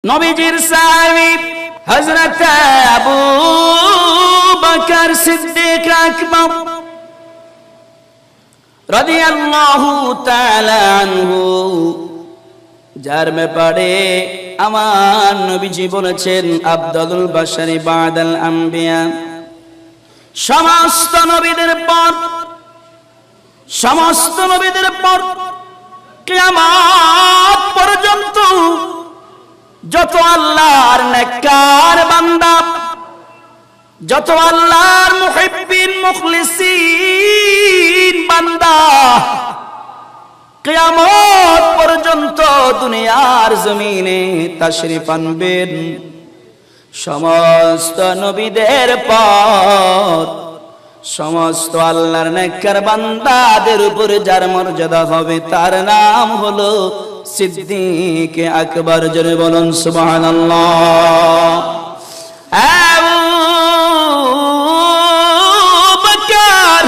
নবীজির সাহাবী হযরত আবু বকর সিদ্দিক আকবর রাদিয়াল্লাহু তাআলা আনহু, যার ব্যাপারে আমার নবীজি বলেছেন আফদালুল বাশারি বাদাল আম্বিয়া, সমস্ত নবীদের পর কিয়ামত পর্যন্ত যত আল্লাহর নেককার বান্দা, যত আল্লাহর মুহিব্বিন মুখলিসিন বান্দা কিয়ামত পর্যন্ত দুনিয়ার জমিনে তাশরীফ আনবেন, সমস্ত নবীদের পর সমস্ত আল্লাহর নেককার বান্দাদের উপরে যার মর্যাদা হবে তার নাম হলো সিদ্দিক আকবর। জোরে বলুন সুবহানাল্লাহ। আবু বকর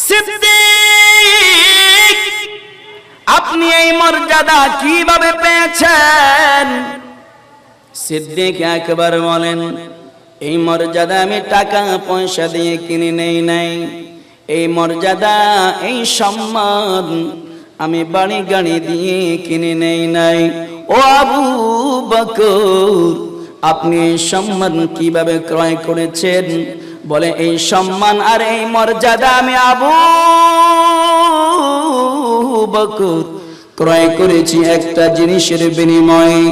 সিদ্দিক, আপনি এই মর্যাদা কিভাবে পেয়েছেন? সিদ্দিক আকবর বলেন, এই মর্যাদা আমি টাকা পয়সা দিয়ে কিনে নেই নাই। এই মর্যাদা, এই সম্মান আমি বাড়ি গাড়ি দিয়ে কিনে নেই নাই। ও আবু বকর, আপনি এই সম্মান কিভাবে ক্রয় করেছেন? বলে, এই সম্মান আর এই মর্যাদা আমি আবু বকর ক্রয় করেছি একটা জিনিসের বিনিময়ে।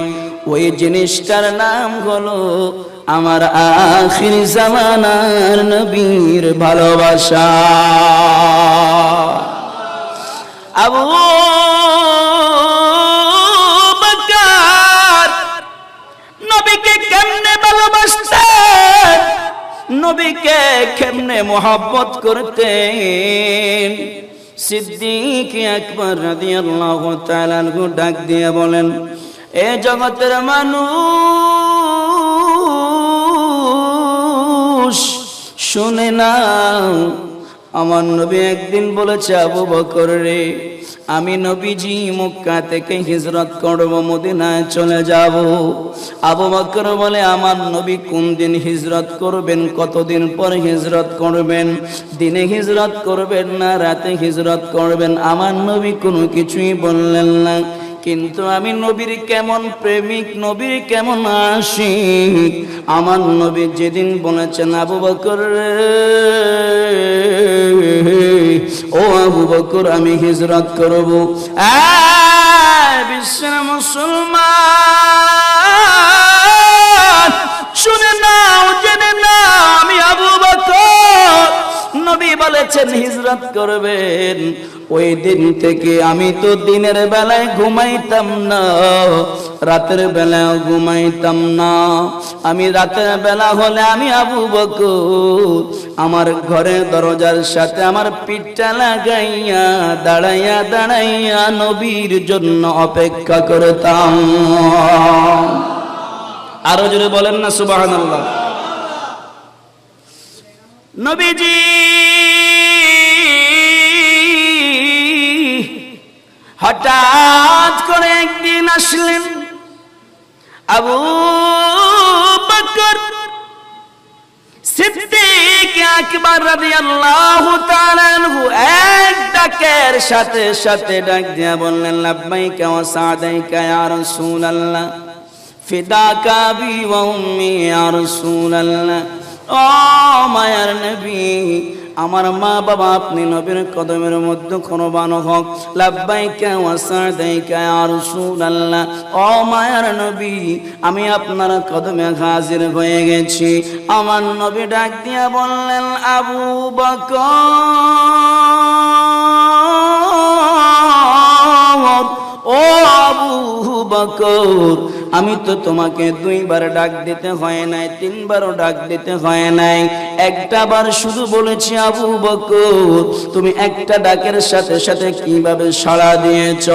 ওই জিনিসটার নাম হলো আমার আখির জামানার নবীর ভালোবাসা। আবু বকর নবীকে কেমনে ভালোবাসতেন, নবীকে কেমনে মোহাব্বত করতেন? সিদ্দিক আকবর রাদিয়াল্লাহু তাআলা আনহু ডাক দিয়ে বলেন, এ জগতের মানুষ শুনে নাও, আমার নবী একদিন বলেছে, আবু বকর রে, আমি নবীজি মক্কা থেকে হিজরত করব, মদিনায় চলে যাব। আবু বকর বলে, আমার নবী কোন দিন হিজরত করবেন, কতদিন পর হিজরত করবেন, দিনে হিজরত করবেন না রাতে হিজরত করবেন, আমার নবী কোনো কিছুই বললেন না। কিন্তু আমি নবীর কেমন প্রেমিক, নবীর কেমন আশিক, আমার নবী যেদিন বলেছেন, আবু বকর রে, ও আবু বকর আমি হিজরত করব। বিশ্বের মুসলমান শুনে নাও, জেনে নাও, আমি আবু বকর, নবী বলেছেন হিজরত করবেন। ওই দিন থেকে আমি তো দিনের বেলায় ঘুমাইতাম না, রাতের বেলায় ঘুমাইতাম না। আমি রাতের বেলা হলে আমি আবু বকর আমার ঘরের দরজার সাথে আমার পিঠটা লাগাইয়া দাঁড়াইয়া দাঁড়াইয়া নবীর জন্য অপেক্ষা করতাম। আরো জোরে বলেন না সুবহানাল্লাহ। নবীজি হঠাৎ করে একদিন আসলেন। আবু বকর সিদ্দিক আকবর রাদিয়াল্লাহু তাআলা আনহু এক ডাকের সাথে সাথে ডাক দিয়া বললেন, লাব্বাইকা ওয়া সাদাইকা ইয়া রাসূলুল্লাহ, ফিদাকা বি ওয়া উম্মি ইয়া রাসূলুল্লাহ। ও মায়ার নবী, আমার মা বাবা আপনি নবীর কদমের মধ্যে কোরবান হোক। লাব্বাইকা ওয়া সাদাইকা ইয়া রাসূলুল্লাহ, ও মায়ার নবী, আমি আপনার কদমে হাজির হয়ে গেছি। আমার নবী ডাক দিয়া বললেন, আবু বকর, ও আবু বকর, আমি তো তোমাকে দুইবার ডাক দিতে হয় নাই, তিনবারও ডাক দিতে হয় নাই, একটা বার শুধু বলেছি আবু বকর, তুমি একটা ডাকের সাথে সাথে কিভাবে সাড়া দিয়েছ?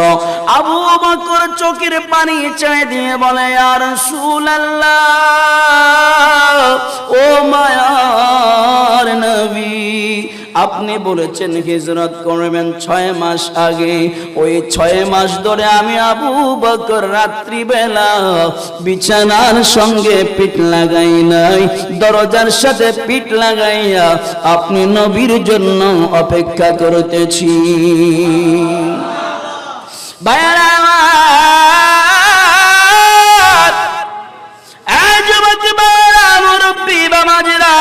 আবু বকর চোখের পানি ছেড়ে দিয়ে বলে, ইয়া রাসূলুল্লাহ, ও মায়ার নবী, আপনি বলেছেন হিজরত করবেন 6 মাস আগে, ওই 6 মাস ধরে আমি আবু বকর রাত্রিবেলা বিছানার সঙ্গে পিঠ লাগাই নাই, দরজার সাথে পিঠ লাগাইয়া আপনি নবীর জন্য অপেক্ষা করতেছি। ভাইরা মুরব্বী বাবাজিরা,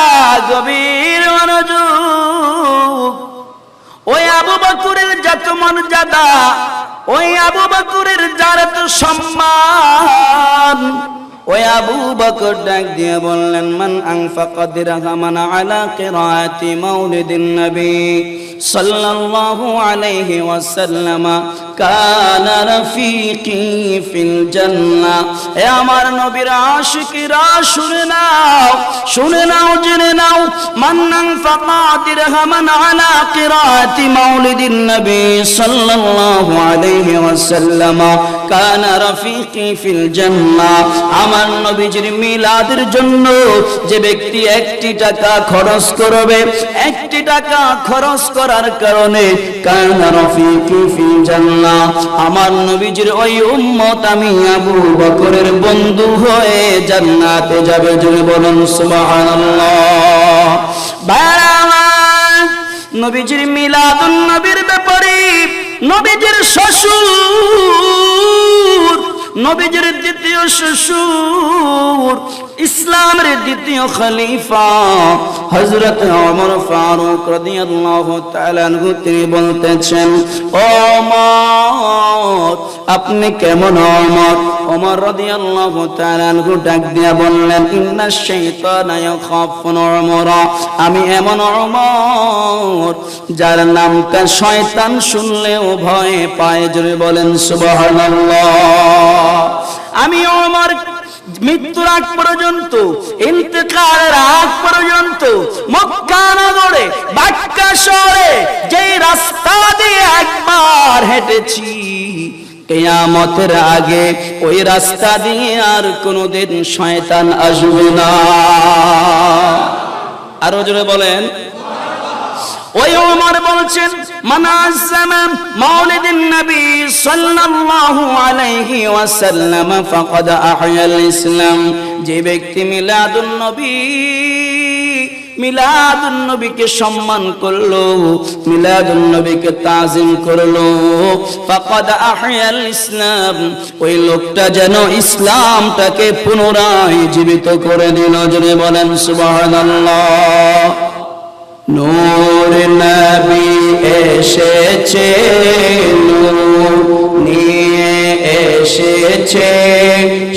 গভীর মনোযোগ। ওই আবু বকরের যত মর্যাদা, ওই আবু বকরের যার এত সম্মান, ওই আবু বকর ডাক দিয়ে বললেন, মান আনফাকা দিরহামান আলা কিরাআতি মাউলিদিন নবী সাল্লাল্লাহু আলাইহি ওয়াসাল্লাম কানা রাফিকি ফিল জান্নাহ। এ আমার নবীর আশিকরা শুনে নাও, শুনে নাও, জেনে নাও। মান আনফাকা দিরহামান আলা কিরাআতি মাউলিদিন নবী সাল্লাল্লাহু আলাইহি ওয়াসাল্লাম কানা রাফিকি ফিল জান্নাহ। আমার নবীজির মিলাদের জন্য যে ব্যক্তি 1টি টাকা খরচ করবে, 1টি টাকা খরচ করার কারণে কানা রাফিকি ফিল জান্নাহ, আমার নবীজির ওই উম্মত আমি আবু বকরের বন্ধু হয়ে জান্নাতে যাবে। জোরে বলুন সুবহানাল্লাহ। বারামান নবীজির মিলাদুন নবীর ব্যাপারে নবীজির শ্বশুর, নবীজির দ্বিতীয় শ্বশুর, ইসলামের দ্বিতীয় খলিফা হযরত ওমর ফারুক রাদিয়াল্লাহু তাআলা আনহু তিনি বলতেছেন, ও ওমর আপনি কেমন? ওমর রাদিয়াল্লাহু তাআলা আনহু ডাক দিয়া বললেন, ইন্নাশ শাইতানা ইয়াখাফু ওমর, আমি এমন ওমর যার নামটা শয়তান শুনলেও ভয় পায়। জোরে বলেন সুবহানাল্লাহ। আমি ওমর মৃত্যুর আগ পর্যন্ত, ইন্তেকালের আগ পর্যন্ত মক্কা নগরে, মক্কা শহরে যে রাস্তা দিয়ে একবার হেঁটেছি, কিয়ামতের আগে ওই রাস্তা দিয়ে আর কোনোদিন শয়তান আসবে না। আরো জোরে বলেন। ওই ওমর বলছেন, মান আযযামা মাউলিদিন নবী সাল্লাল্লাহু আলাইহি ওয়াসাল্লাম ফাকাদ আহয়াল ইসলাম, যে ব্যক্তি মিলাদুন নবীকে সম্মান করলো, মিলাদুন নবীকে তাজিম করলো, ফাকাদ আহয়াল ইসলাম, ওই লোকটা যেন ইসলামটাকে পুনরায় জীবিত করে দিল। জোরে বলেন সুবহানাল্লাহ। নূর নবী এসেছে, নূর নিয়ে এসেছে,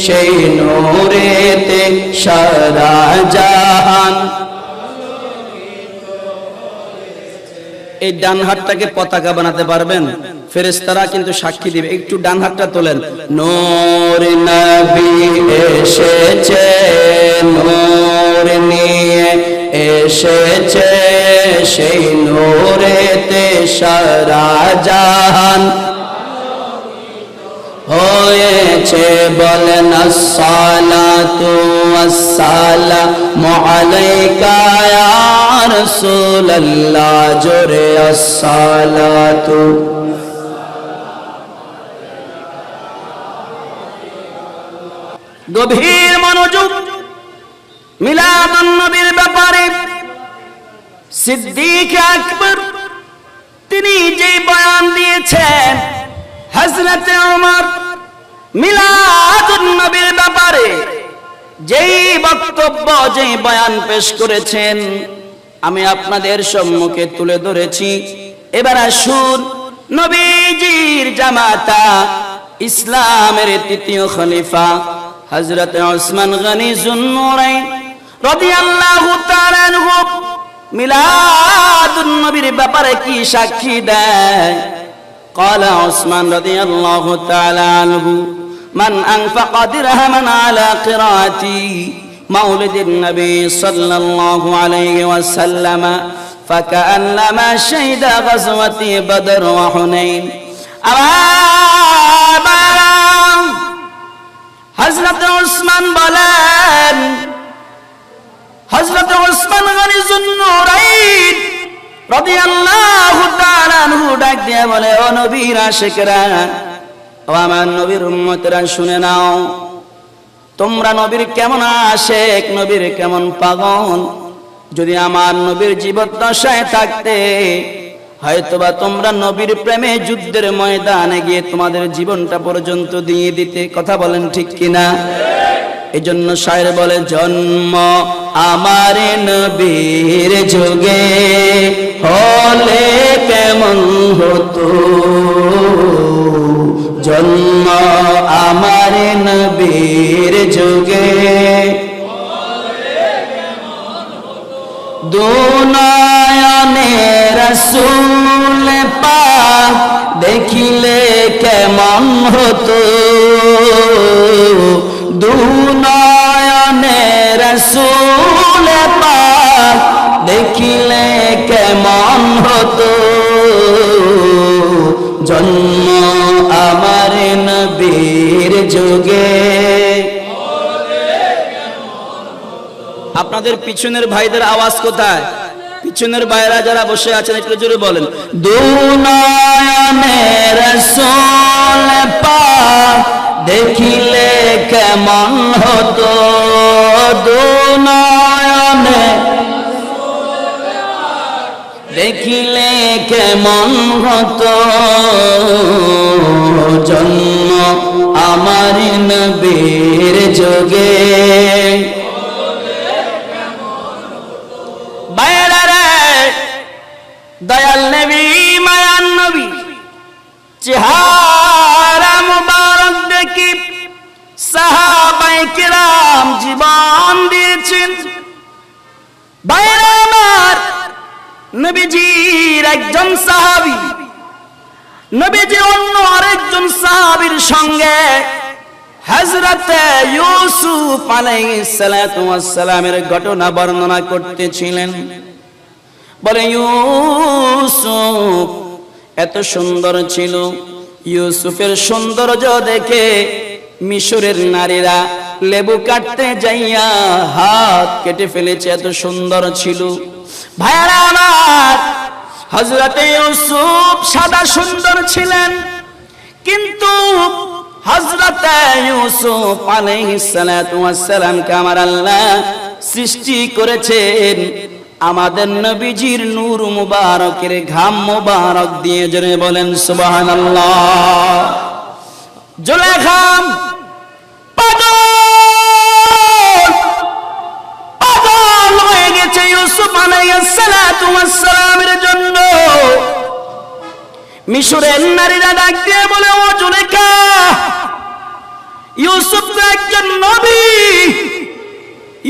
সেই নূরেতে সারা জাহান। এই ডান হাতটাকে পতাকা বানাতে পারবেন? ফেরেশতারা কিন্তু সাক্ষী দিবে। একটু ডান হাতটা তোলেন। নূর নবী এসেছে, নূর নিয়ে এসেছে, সেই নূরেতে সারা জাহান হয়েছে। বলেন আসসালাতু ওয়াসসালামু আলাইকা ইয়া রাসূলুল্লাহ, জোরে আসসালাতু। গভীর মনোযোগ। মিলাদুন নবীর ব্যাপারে সিদ্দিক আকবর তিনি যে বয়ান দিয়েছেন, হযরত ওমর মিলাদুন নবীর ব্যাপারে যেই বক্তব্য, যেই বয়ান পেশ করেছেন, আমি আপনাদের সম্মুখে তুলে ধরেছি। এবার আসুন, নবীজির জামাতা, ইসলামের তৃতীয় খলিফা হযরত ওসমান গনি যুন্নুরাইন রাদিয়াল্লাহু তাআলা আনহু মিলাদুন নবীর ব্যাপারে কি সাক্ষী দেয়। قال عثمان رضي الله تعالى عنه من أنفق درهما على قراءة مولد النبي صلى الله عليه وسلم فكأنما شهد غزوة بدر وحنين. হযরত ওসমান বলেন, হযরত ওসমান গনি যুন্নুরাইন রাদিয়াল্লাহু তাআলা আনহু ডাক দিয়ে বলে, ও নবীর আশিকরা, ও আমার নবীর উম্মতরা, শুনে নাও, তোমরা নবীর কেমন আশিক, নবীর কেমন পাগল। যদি আমার নবীর জীবদ্দশায় থাকতে হয়তোবা তোমরা নবীর প্রেমে যুদ্ধের ময়দানে গিয়ে তোমাদের জীবনটা পর্যন্ত দিয়ে দিতে। কথা বলেন ঠিক কিনা? এই জন্য শায়ের বলে, জন্ম আমার নবীর যুগে হলে কেমন হতো, জন্ম আমার নবীর যুগে দুনয়নে রাসূল পাক দেখিলে কেমন হতো, দুনয়নে রাসূল পাক দেখিলে কেমন হতো, জন্ম আমার নবীর যুগে। আপনাদের পিছনের ভাইদের আওয়াজ কোথায়? পিছনের ভাইরা যারা বসে আছেন একটু জোরে বলেন, দুনয়নে রাসূল পাক দেখিলে কেমন হতো, দুনয়নে দেখিলে কেমন হতো, জন্ম আমার নবীর যুগে। দয়াল নবী, মায়ান নবী, চেহারা মুবারক দেখি সাহাবায়ে কেরাম জীবন দিয়েছেন। ভাইরা আমার, নবীজির একজন সাহাবী, নবীজির অন্য আরেকজন সাহাবীর সঙ্গে হযরতে ইউসুফ আলাইহিস সালাতু ওয়াস সালামের ঘটনা বর্ণনা করতেছিলেন। বলে, ইউসুফ এত সুন্দর ছিল, ইউসুফের সৌন্দর্য দেখে মিশরের নারীরা লেবু কাটতে যাইয়া হাত কেটে ফেলেছে, এত সুন্দর ছিল। ভাইরা আমার, হযরতে ইউসুফ সাদা সুন্দর ছিলেন, কিন্তু হযরতে ইউসুফ আলাইহিস সালাতু ওয়াস সালামকে আমার আল্লাহ সৃষ্টি করেছেন আমাদের নবীজির নূর মুবারকের ঘাম মুবারক দিয়ে। জোরে বলেন সুবহানাল্লাহ। জুলেখা পাগল হয়ে গেছে ইউসুফ আলাইহিস সালাতু ওয়াস সালামের জন্য। মিশরের নারীরা ডাক দিয়ে বলে, ও জুলেখা, ইউসুফ তো একজন নবী,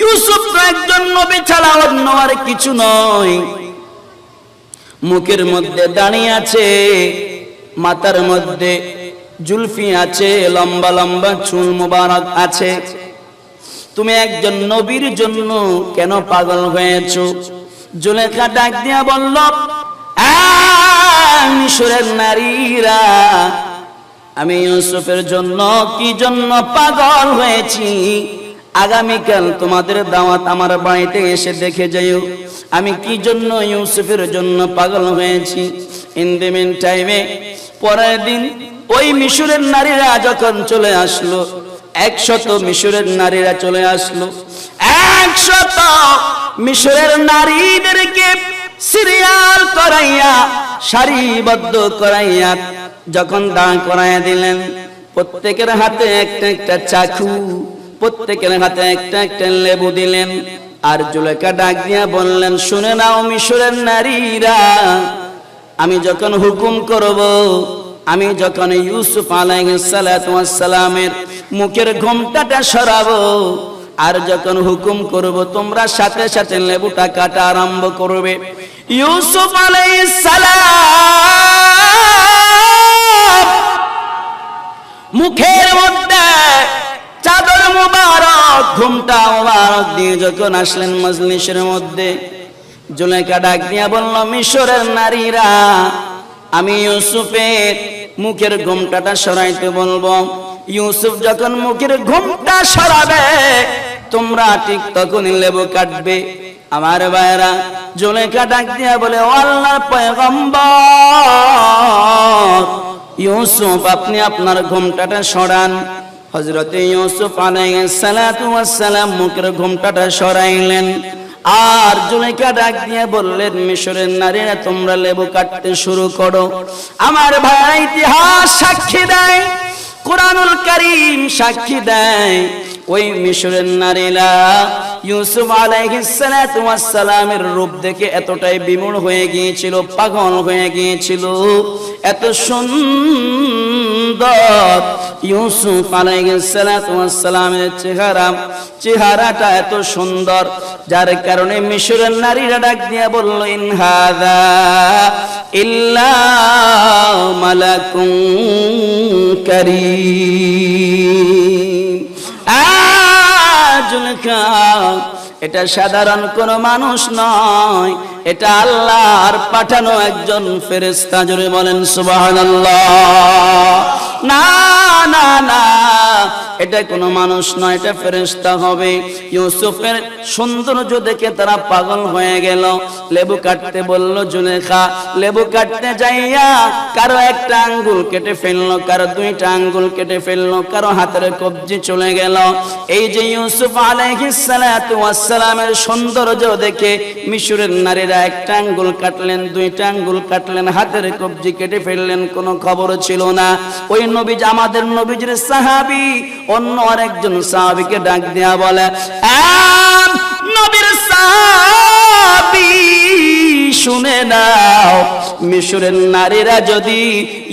ইউসুফ তো একজন নবী ছাড়া অন্য আর কিছু নয়। মুখের মধ্যে দাড়ি আছে, মাথার মধ্যে জুলফি আছে, লম্বা লম্বা চুল মুবারক আছে, তুমি একজন নবীর জন্য কেন পাগল হয়েছো? জুলেখা ডাক দিয়া বলল, মিশরের নারীরা, আমি ইউসুফের জন্য কি জন্য পাগল হয়েছি, আগামীকাল তোমাদের দাওয়াত আমার বাড়িতে এসে দেখে যাইও আমি কি জন্য ইউসুফের জন্য পাগল হয়েছি। ইন দ্য মিন টাইমে পরের দিন ওই মিশরের নারীরা যখন চলে আসলো, 100 মিশরের নারীরা চলে আসলো, 100 মিশরের নারীদেরকে সিরিয়াল করাইয়া সারিবদ্ধ করাইয়া যখন দাঁড় করাইয়া দিলেন, প্রত্যেকের হাতে একটা একটা চাকু, প্রত্যেকের হাতে একটা একটা লেবু দিলেন। আর জুলেখা ডাক দিয়া বললেন, শুনে নাও মিশরের নারীরা, আমি যখন হুকুম করব, আমি যখন ইউসুফ আলাইহিস সালাতু ওয়াস সালামের মুখের ঘোমটাটা সরাবো, আর যখন হুকুম করব তোমরা সাথে সাথে লেবুটা কাটা আরম্ভ করবে। ইউসুফ আলাইহিস সালাম মুখের মধ্যে চাদর মুবারক, ঘোমটা মুবারক দিয়ে যখন আসলেন মজলিসের মধ্যে, জুলেখা ডাক দিয়া বলল, মিশরের নারীরা, আমি ইউসুফের মুখের ঘোমটাটা সরাইতে বলবো। ইউসুফ যখন মুখের ঘোমটা সরাবে তোমরা ঠিক তখনই লেবু কাটবে। আমার ভাইরা, জুলেখা ডাক দিয়া বলে, ও আল্লাহর পয়গম্বর ইউসুফ, আপনি আপনার ঘোমটাটা সরান। হযরতে ইউসুফ আলাইহিস সালাতু ওয়াস সালাম মুখের ঘোমটাটা সরাইলেন। আর জুলেখা ডাক দিয়ে বললেন, মিশরের নারীরা তোমরা লেবু কাটতে শুরু করো। আমার ভাইরা, ইতিহাস সাক্ষী দেয়, কুরআনুল কারীম সাক্ষী দেয়, ওই মিশরের নারীরা ইউসুফ আলাইহিস সালাতু ওয়াস সালামের রূপ দেখে এতটাই বিমূঢ় হয়ে গিয়েছিল, পাগল হয়ে গিয়েছিল। এত সুন্দর ইউসুফ আলাইহিস সালাতু ওয়াস সালামের চেহারাটা এত সুন্দর, যার কারণে মিশরের নারীরা ডাক দিয়ে বলল, ইন হাযা ইল্লা মালাকুন কারীম। জুলেখা, এটা সাধারণ কোন মানুষ নয়, এটা আল্লাহর পাঠানো একজন ফেরেশতা। জোরে বলেন সুবহানাল্লাহ। না না না, এটা কোনো মানুষ নয়, এটা ফেরেশতা হবে। ইউসুফের সৌন্দর্য দেখে তারা পাগল হয়ে গেল। লেবু কাটতে বলল জুলেখা, লেবু কাটতে যাইয়া কারো একটা আঙ্গুল কেটে ফেললো, কারো দুইটা আঙ্গুল কেটে ফেললো, কারো হাতের কবজি চলে গেল। এই যে ইউসুফ আলাইহিস সালাতু ওয়াস সালামের সৌন্দর্য দেখে মিশরের নারীরা একটা আঙ্গুল কাটলেন, দুইটা আঙ্গুল কাটলেন, হাতের কবজি কেটে ফেললেন, কোনো খবর ছিল না। ওই নবী, আমাদের নবীজির সাহাবী অন্য আরেকজন সাহাবীকে ডাক দেয়া বলে, নবীর সাহাবী শুনে নাও, মিশরের নারীরা যদি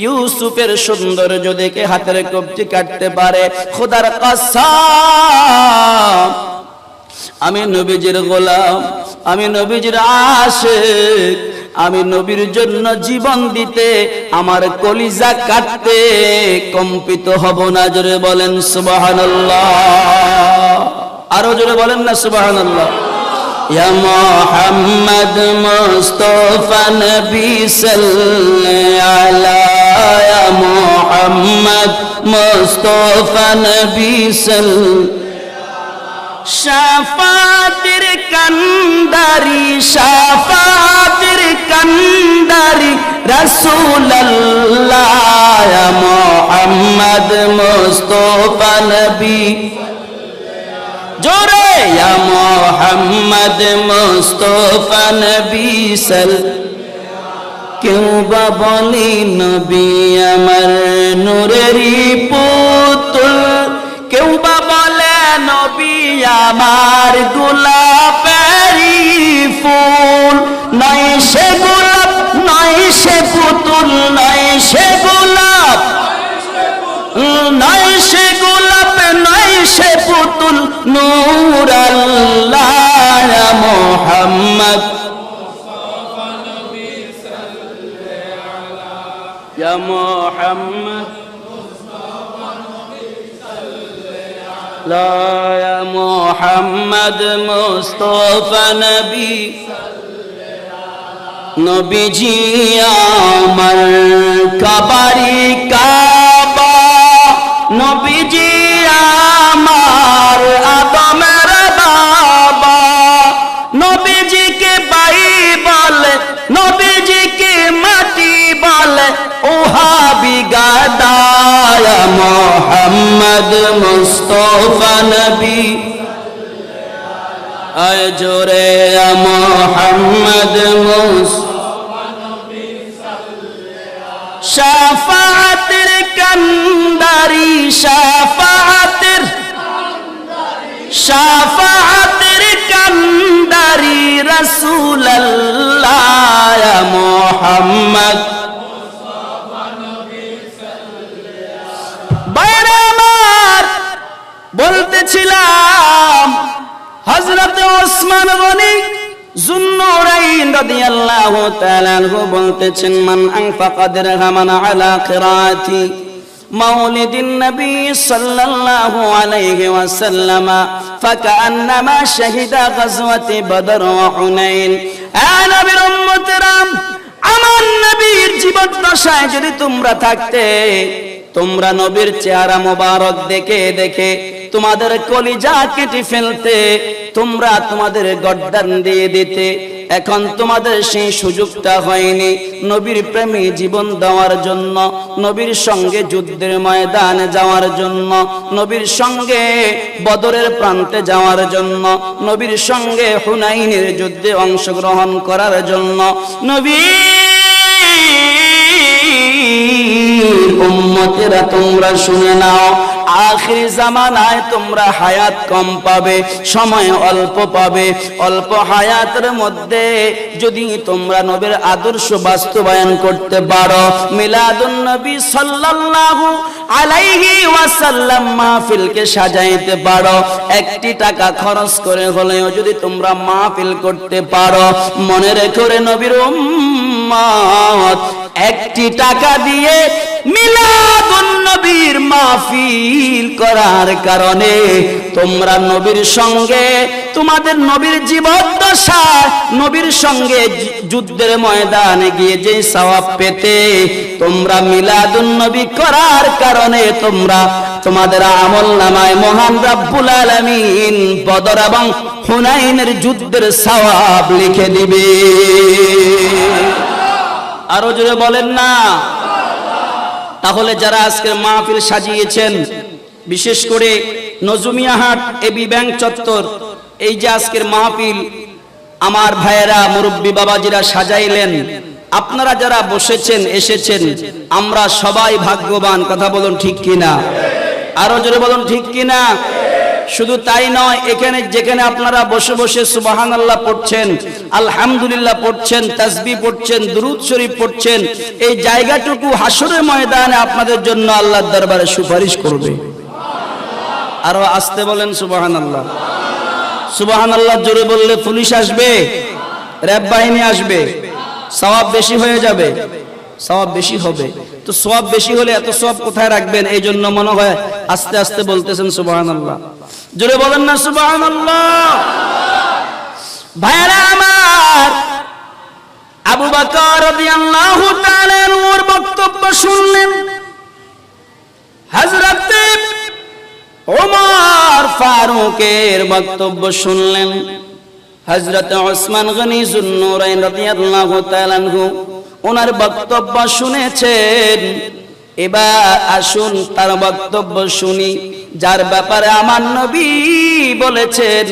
ইউসুফের সৌন্দর্য দেখে হাতের কবজি কাটতে পারে, খোদার কসম আমি নবীজির গোলাম, আমি নবীজির আশিক, আমি নবীর জন্য জীবন দিতে, আমার কলিজা কাটতে কম্পিত হব না। জোরে বলেন সুবহানাল্লাহ। আরো জোরে বলেন না সুবহানাল্লাহ। ইয়া মুহাম্মদ মুস্তাফা নবী সাল্লাল্লাহু আলা, ইয়া মুহাম্মদ মুস্তাফা নবী সাল্লাল্লাহু শাফাতের কান্দারি, শাফাতের কান্দারি রাসূলুল্লাহ, ইয়া মুহাম্মদ মুস্তাফা নবী, জোরে ইয়া মুহাম্মদ মুস্তাফা নবী সাল্লাল্লাহু। কেউ বা বলি নবী আমার নূরেরই পুতুল, কেউ বা বলে নবী আমার গোলাপেরই ফুল। নয় সে গোলাপ, নয় সে পুতুল, নয় সে গোলাপ, নয় সে গোলাপ, নয় সে পুতুল, নূর আল্লাহ ইয়া মুহাম্মদ ইয়া মুহাম্মদ লা ইয়া মুহাম্মদ মুস্তাফা নবী। নবীজি আমার কাবারি কাবা, নবীজি আমার আদমের বাবা, নবীজিকে বাই বলে, নবীজিকে মাটি বলে, ওহাবি গাদা ইয়া মুহাম্মদ মুস্তাফা নবী। আয় জোরে ইয়া মুহাম্মদ মুস্তাফা নবী সাল্লাল্লাহু। শাফাতের কান্দারি, শাফাতের শাফাতের কান্দারি রাসূলুল্লাহ ইয়া মুহাম্মদ মুস্তাফা নবী সাল্লাল্লাহু। বাইরে আমার বলতেছিলাম, হযরত ওসমান গনি যুন্নুরাইন রাদিয়াল্লাহু তাআলা আনহু বলতেছেন, মান আনফাকা দিরহামান আলা কিরাতি মাউলিদিন নবী সাল্লাল্লাহু আলাইহি ওয়াসাল্লাম ফাকান্নামা শাহিদা গাজওয়াতি বদর ওয়া হুনাইন। এ নবীর উম্মতেরা, আমার নবীর জীবদ্দশায় যদি তোমরা থাকতে, তোমরা নবীর চেহারা মোবারক দেখে দেখে তোমাদের কলিজা কেটে ফেলতে, তোমরা তোমাদের গর্দান দিয়ে দিতে। এখন তোমাদের সেই সুযোগটা হয়নি নবীর প্রেমে জীবন দেওয়ার জন্য, নবীর সঙ্গে যুদ্ধের ময়দানে যাওয়ার জন্য, নবীর সঙ্গে বদরের প্রান্তে যাওয়ার জন্য, নবীর সঙ্গে হুনাইনের যুদ্ধে অংশগ্রহণ করার জন্য। নবী উম্মতেরা তোমরা শুনে নাও, আখির জামানায় তোমরা হায়াত কম পাবে, সময় অল্প পাবে। অল্প হায়াতের মধ্যে যদি তোমরা নবীর আদর্শ বাস্তবায়ন করতে পারো, মিলাদুন নবী সাল্লাল্লাহু আলাইহি ওয়াসাল্লাম মাহফিলকে সাজাইতে পারো, একটি টাকা খরচ করে হলেও যদি তোমরা মাহফিল করতে পারো, মনে রেখো রে নবীর উম্মত, একটি টাকা দিয়ে মিলাদুন নবীর মাহফিল করার কারণে তোমরা নবীর সঙ্গে তোমাদের নবীর জীবদ্দশায় নবীর সঙ্গে যুদ্ধের ময়দানে গিয়ে যে সওয়াব পেতে, তোমরা মিলাদুন নবী করার কারণে তোমরা তোমাদের আমলনামায় মহান রব্বুল আলামিন বদর এবং হুনাইনের যুদ্ধের সওয়াব লিখে দিবে। আরো জোরে বলেন না। তাহলে যারা আজকের মাহফিল সাজিয়েছেন, বিশেষ করে নজুমিয়াহাট এবি ব্যাংক চত্বর, এই যে আজকের মাহফিল আমার ভাইয়েরা মুরব্বী বাবাজিরা সাজাইলেন, আপনারা যারা বসেছেন এসেছেন, আমরা সবাই ভাগ্যবান। কথা বলুন ঠিক কিনা? আরো জোরে বলুন ঠিক কিনা? শুধু তাই নয়, এখানে যেখানে আপনারা বসে বসে সুবহানাল্লাহ পড়ছেন, আলহামদুলিল্লাহ পড়ছেন, তাসবিহ পড়ছেন, দুরূদ শরীফ পড়ছেন, এই জায়গাটুকু হাসরের ময়দানে আপনাদের জন্য আল্লাহর দরবারে সুপারিশ করবে। আরো আসতে বলেন সুবহানাল্লাহ। সুবহানাল্লাহ জোরে বললে পুলিশ আসবে, র‍্যাব বাহিনী আসবে, সওয়াব বেশি হয়ে যাবে, সওয়াব বেশি হবে। তো সওয়াব বেশি হলে এত সওয়াব কোথায় রাখবেন? এই জন্য মনে হয় আস্তে আস্তে বলতেছেন সুবহানাল্লাহ। জোরে বলেন না সুবহানাল্লাহ। ভাইরা আমার, আবু বকর রাদিয়াল্লাহু তাআলা এর বক্তব্য শুনলেন, হযরত ওমর ফারুকের বক্তব্য শুনলেন, হযরত ওসমান গনি যুন্নুরাইন রাদিয়াল্লাহু তাআলা আনহু ওনার বক্তব্য শুনেছেন। এবার আসুন তার বক্তব্য শুনি, যার ব্যাপারে আমার নবী বলেছেন,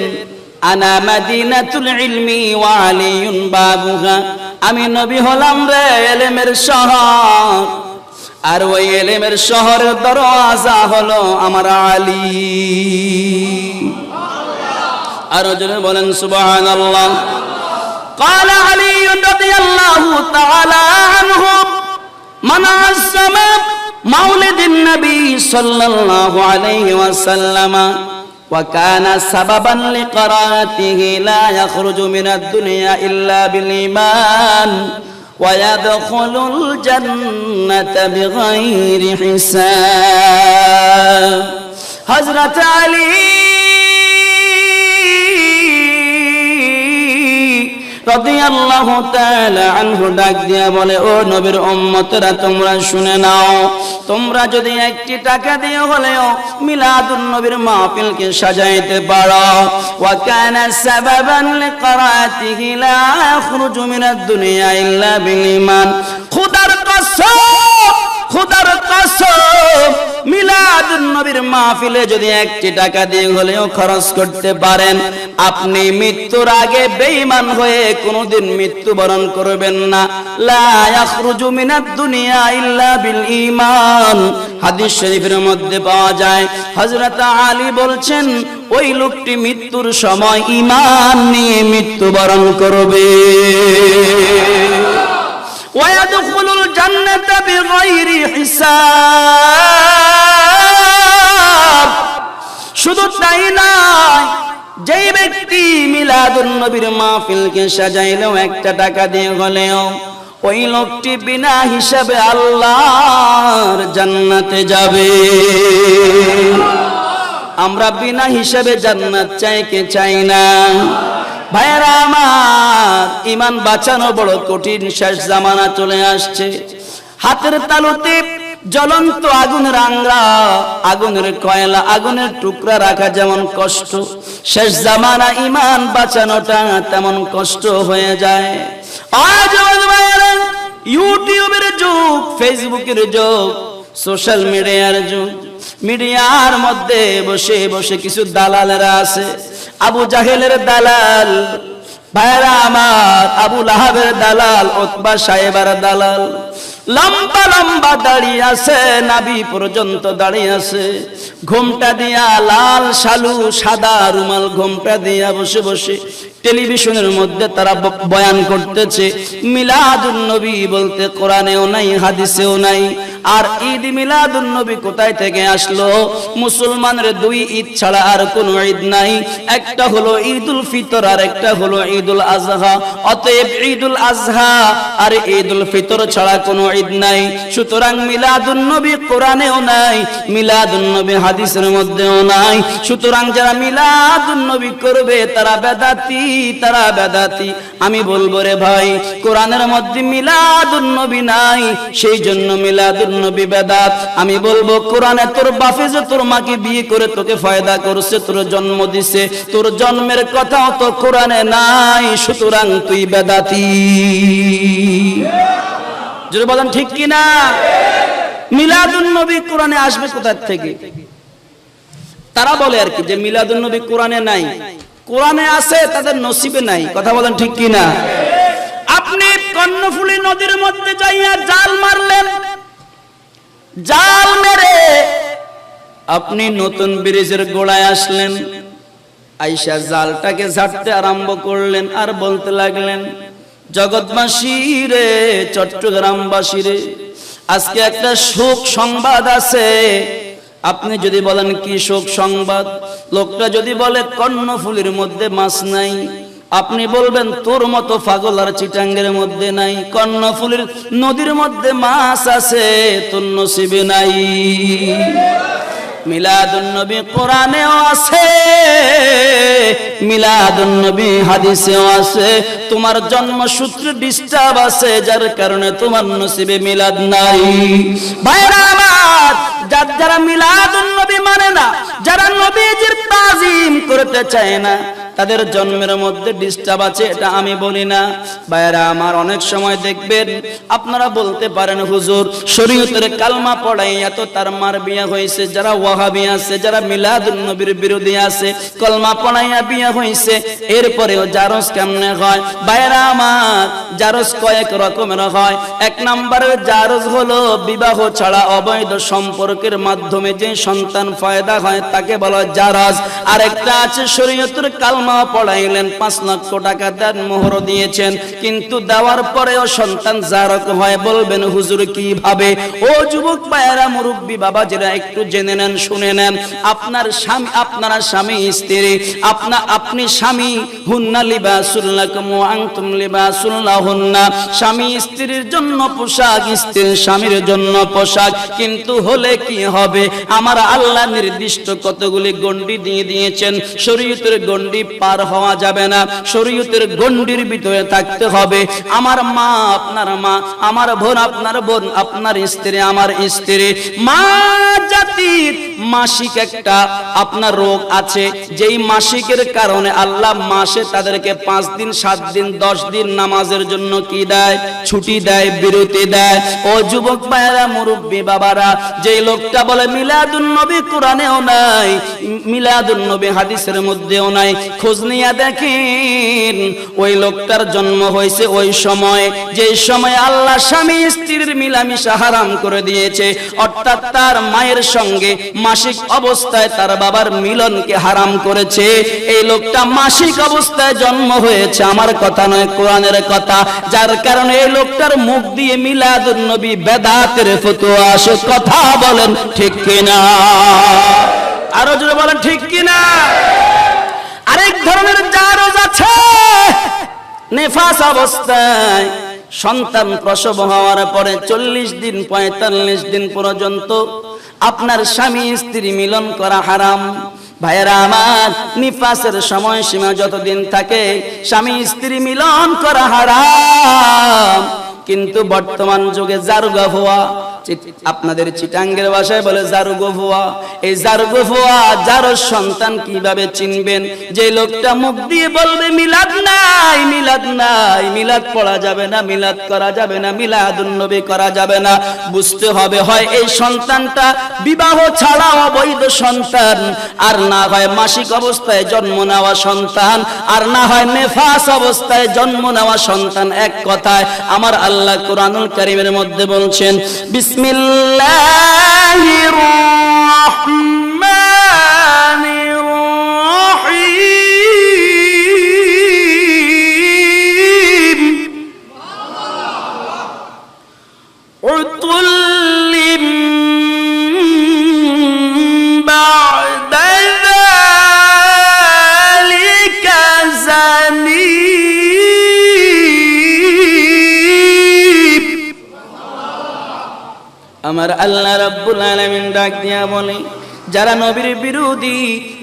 আনা মাদিনাতুল ইলমি ওয়া আলিয়ুন বাবুহা, আমি নবী হলাম রে ইলমের শহর, আর ওই ইলমের শহরের দরওয়াজা হলো আমার আলী। আর জোরে বলেন সুবহানাল্লাহ। قال علي رضي الله تعالى عنه من عظم مولد النبي صلى الله عليه وسلم وكان سببا لقراءته لا يخرج من الدنيا إلا بالإيمان ويدخل الجنة بغير حساب. حضرت علي রাদিয়াল্লাহু তাআলা আনহু ডাক দিয়া বলে, ও নবীর উম্মতরা তোমরা শুনে নাও, তোমরা যদি একটি টাকা দিয়ে হলেও মিলাদুন নবীর মাহফিলকে সাজাইতে পারো, ওয়া কানা সাবাবান লিকরাতিহি লা ইয়াখরুজু মিনাদ দুনিয়া ইল্লা বিল ঈমান। খোদার কসম, খোদার কসম, মিলাদুন নবীর মাহফিলে যদি একটি টাকা দিয়ে হলেও খরচ করতে পারেন, আপনি মৃত্যুর আগে বেঈমান হয়ে কোনোদিন মৃত্যুবরণ করবেন না। লা ইয়াখরুজু মিনাদ দুনিয়া ইল্লা বিল ঈমান। হাদিস শরীফের মধ্যে পাওয়া যায়, হযরত আলী বলছেন, ওই লোকটি মৃত্যুর সময় ঈমান নিয়ে মৃত্যুবরণ করবে। ওয়ায়াদখুলুল জান্নাতা বিগাইরি হিসাব। শুধু তাই নয়, যেই ব্যক্তি মিলাদুন নবীর মাহফিলকে সাজাইলেও একটা টাকা দিয়ে হলেও, ওই লোকটি বিনা হিসাবে আল্লাহর জান্নাতে যাবে। আমরা বিনা হিসাবে জান্নাত চাই কে চাই না? ভাইরা আমার, ঈমান বাঁচানো বড় কঠিন, শেষ জামানা চলে আসছে। হাতের তালুতে জ্বলন্ত আগুনের আংরা, আগুনের কয়লা, আগুনের টুকরা রাখা যেমন কষ্ট, শেষ জামানা ঈমান বাঁচানোটা তেমন কষ্ট হয়ে যায়। আজ ইউটিউবের যুগ, ফেসবুকের যুগ, সোশ্যাল মিডিয়ার যুগ। মিডিয়ার মধ্যে বসে বসে কিছু দালালেরা আছে, আবু জাহেলের দালাল ভাইরা আমার, আবু লাহাবের দালাল, উতবা সাহেবের দালাল, লম্বা লম্বা দাড়ি আছে, নাভি পর্যন্ত দাঁড়িয়ে আছে, ঘোমটা দিয়া লাল শালু সাদা রুমাল ঘোমটা দিয়া বসে বসে টেলিভিশনের মধ্যে তারা বয়ান করতেছে মিলাদুন নবী বলতে কোরআনেও নাই, হাদিসেও নাই। আর ঈদ মিলাদুন নবী কোথায় থেকে আসলো? মুসলমানের দুই ঈদ ছাড়া আর কোনো ঈদ নাই, একটা হলো ঈদুল ফিতর আর একটা হলো ঈদুল আজহা। অতএব ঈদুল আজহা আর ঈদুল ফিতর ছাড়া কোনো ঈদ নাই। সুতরাং মিলাদুন নবী কোরআনেও নাই, মিলাদুন নবী হাদিসের মধ্যেও নাই। সুতরাং যারা মিলাদুন নবী করবে তারা বেদাতি, তারা বেদাতি। আমি বলবো রে ভাই, কোরআনের মধ্যে মিলাদুন নবী নাই, সেই জন্য মিলাদুন নবী বেদাত। আমি বলবো কোরআনে তোর বাপে যে তোর মাকে বিয়ে করে তোকে ফায়দা করছে, তোর জন্ম দিছে, তোর জন্মের কথাও তো কোরআনে নাই, সুতরাং তুই বেদাতি। যদি বলেন ঠিক কিনা? মিলাদুন নবী কোরআনে আসবে কোথা থেকে? তারা বলে আর কি যে মিলাদুন নবী কোরআনে নাই, কোরআনে আছে তাদের নসিবে নাই। কথা বলেন ঠিক কিনা? আপনি কর্ণফুলী নদীর মধ্যে যাইয়া জাল মারলেন, জাল মেরে আপনি নতুন ব্রিজের গোড়ায় আসলেন, আইসা জালটাকে ঝাড়তে আরম্ভ করলেন আর বলতে লাগলেন জগৎবাসী রে, চট্টগ্রামবাসী রে, আজকে একটা শোক সংবাদ আছে। আপনি যদি বলেন কি শোক সংবাদ? লোকটা যদি বলে কর্ণফুলীর মধ্যে মাছ নাই, আপনি বলবেন তোর মতো পাগল আর চিটাঙ্গের মধ্যে নাই। কর্ণফুলীর নদীর মধ্যে মাছ আছে, তোর নসিবে নাই। মিলাদুন নবী কোরআনেও আছে, মিলাদুন নবী হাদিসেও আছে। তোমার জন্মসূত্রে ডিস্টার্ব আছে, যার কারণে তোমার নসিবে মিলাদ নাই। ভাইরা আমার, যারা মিলাদুন নবী মানে না, যারা নবীজির তাজিম করতে চায় না, তাদের জন্মের মধ্যে ডিস্টার্ব আছে, এটা আমি বলি না। ভাইরা আমার, অনেক সময় দেখবেন আপনারা বলতে পারেন হুজুর শরীয়তের কালমা পড়াইয়া তো তার মার বিয়া হয়েছে। যারা ওয়াহাবি আছে, যারা মিলাদুন নবীর বিরোধী আছে, কলমা পড়াইয়া বিয়া হয়েছে, এরপরেও জারজ কেমনে হয়? ভাইরা আমার, জারজ কয়েক রকমের হয়। এক নম্বরের জারজ হলো বিবাহ ছাড়া অবৈধ সম্পর্কের মাধ্যমে যে সন্তান পয়দা হয় তাকে বলা জারজ। আরেকটা আছে শরীয়তের কালমা পড়াইলেন, 5 লক্ষ টাকা দেন, মোহর দিয়েছেন, কিন্তু দেওয়ার পরেও সন্তান জারক হয়। বলবেন হুজুর কিভাবে? ও যুবক ভাইয়েরা, মুরব্বী বাবা যারা, একটু জেনে নেন, শুনে নেন। আপনার স্বামী, আপনারা স্বামী স্ত্রী, আপনি স্বামী, হুন্না লিবাসুল লাকুম ওয়া আনতুম লিবাসুল লাহুন্না। স্বামী স্ত্রীর জন্য পোশাক, স্ত্রী স্বামীর জন্য পোশাক। কিন্তু হলে কি হবে? আমার আল্লাহ নির্দিষ্ট কতগুলি গণ্ডি দিয়ে দিয়েছেন। শরীয়তের গণ্ডি পার হওয়া যাবে না, শরীয়তের গণ্ডির ভিতরে থাকতে হবে। আমার মা আপনার মা, আমার বোন আপনার বোন, আপনার স্ত্রী আমার স্ত্রী। মা জাতির মাসিক একটা আপনার রোগ আছে, যেই মাসিকের কারণে আল্লাহ মাসে তাদেরকে 5 দিন 7 দিন 10 দিন নামাজের জন্য কি দেয়? ছুটি দেয়, বিরতি দেয়। ও যুবক ভাইয়েরা, মুরব্বী বাবারা, যেই লোকটা বলে মিলাদুন নবী কোরআনেও নাই, মিলাদুন নবী হাদিসের মধ্যেও নাই, খোঁজ নিয়ে দেখেন ওই লোকটার জন্ম হয়েছে ওই সময় যেই সময় আল্লাহ স্বামী স্ত্রীর মিলামিশা হারাম করে দিয়েছে, অর্থাৎ তার মায়ের সঙ্গে মাসিক অবস্থায় তার বাবার মিলনকে হারাম করেছে। এই লোকটা মাসিক অবস্থায় জন্ম হয়েছে, আমার কথা নয়, কোরআনের কথা। যার কারণে এই লোকটার মুখ দিয়ে মিলাদুন নবী বেদাতের ফতোয়া আসে। কথা বলেন ঠিক কিনা? আরো জোরে বলেন ঠিক কিনা? আরেক ধরনের জারজ আছে, নেফাস অবস্থায় সন্তান প্রসব হওয়ার পরে 40 দিন 45 দিন পর্যন্ত আপনার স্বামী স্ত্রী মিলন করা হারাম। ভাইয়েরা আমার, নিফাসের সময়সীমা যতদিন থাকে স্বামী স্ত্রী মিলন করা হারাম। কিন্তু বর্তমান যুগে জারগা হওয়া, আপনাদের চিটাঙ্গের ভাষায় বলে জারগোফোয়া। এই জারগোফোয়া যার সন্তান কিভাবে চিনবেন? যে লোকটা মুখ দিয়ে বলবে মিলাদ নাই, মিলাদ নাই, মিলাদ পড়া যাবে না, মিলাদ করা যাবে না, মিলাদুন নবী করা যাবে না, বুঝতে হবে হয় এই সন্তানটা বিবাহ ছাড়া অবৈধ সন্তান, আর না হয় মাসিক অবস্থায় জন্ম নেওয়া সন্তান, আর না হয় নেফাস অবস্থায় জন্ম নেওয়া সন্তান। এক কথায় আমার আল্লাহ কুরআনুল কারীমের মধ্যে বলছেন বিসমিল্লাহির রাহমানির রহিম উতুল্লিম বা'দা যালিকা জানিম। আমার আল্লাহ রাব্বুল আলামিন ডাক দিয়া বলে, যারা নবীর বিরোধী,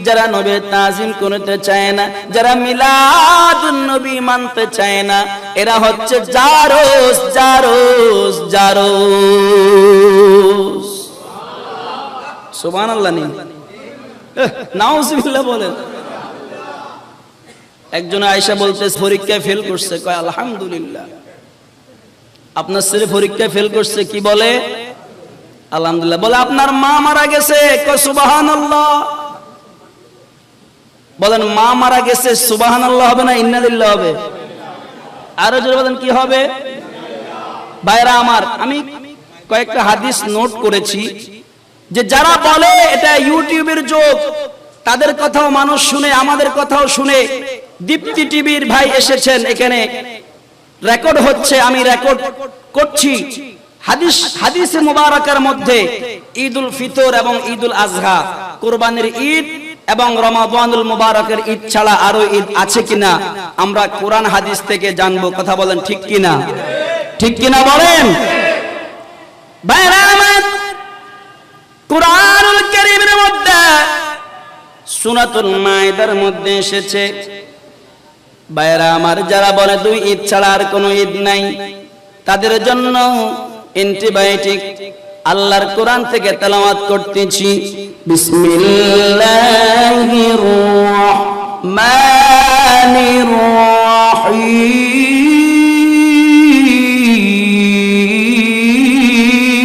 যারা নবীর তাজিম করতে চায় না, যারা মিলাদুন নবী মানতে চায় না, এরা হচ্ছে জারোস, জারোস, জারোস। সুবহানাল্লাহ নি নাউজুবিল্লাহ বলেন। একজন আয়েশা বলতে পরীক্ষায় ফেল করছে, কয় আলহামদুলিল্লাহ। আপনার ছেলে পরীক্ষায় ফেল করছে, কি বলে? আলহামদুলিল্লাহ। বলে আপনার মা মারা গেছে, কয় সুবহানাল্লাহ। বলেন মা মারা গেছে, সুবহানাল্লাহ হবে না ইন্না লিল্লাহ হবে? আরো জোরে বলেন কি হবে? ভাইরা আমার, আমি কয়েকটা হাদিস নোট করেছি যে যারা বলে এটা ইউটিউবের যুগ, তাদের কথাও মানুষ শুনে, আমাদের কথাও শুনে। দীপ্তি টিভির ভাই এসেছেন, এখানে রেকর্ড হচ্ছে, আমি রেকর্ড করছি। হাদিসে মুবারাকার মধ্যে ঈদুল ফিতর এবং ঈদুল আজহা, কুরবানির ঈদ এবং রমাদানুল মুবারকের ঈদ ছাড়া আরো ঈদ আছে কিনা আমরা কোরআন হাদিস থেকে জানবো। কথা বলেন ঠিক কিনা? ঠিক কিনা বলেন ভাইরা আমার। কুরআনুল কারীমের মধ্যে সূরাতুল মাইদার মধ্যে এসেছে, ভাইরা আমার, যারা বলে দুই ঈদ ছাড়া আর কোনো ঈদ নাই, তাদের জন্য অ্যান্টিবায়োটিক আল্লাহর কোরআন থেকে তেলাওয়াত করতেছি। বিসমিল্লাহির রাহমানির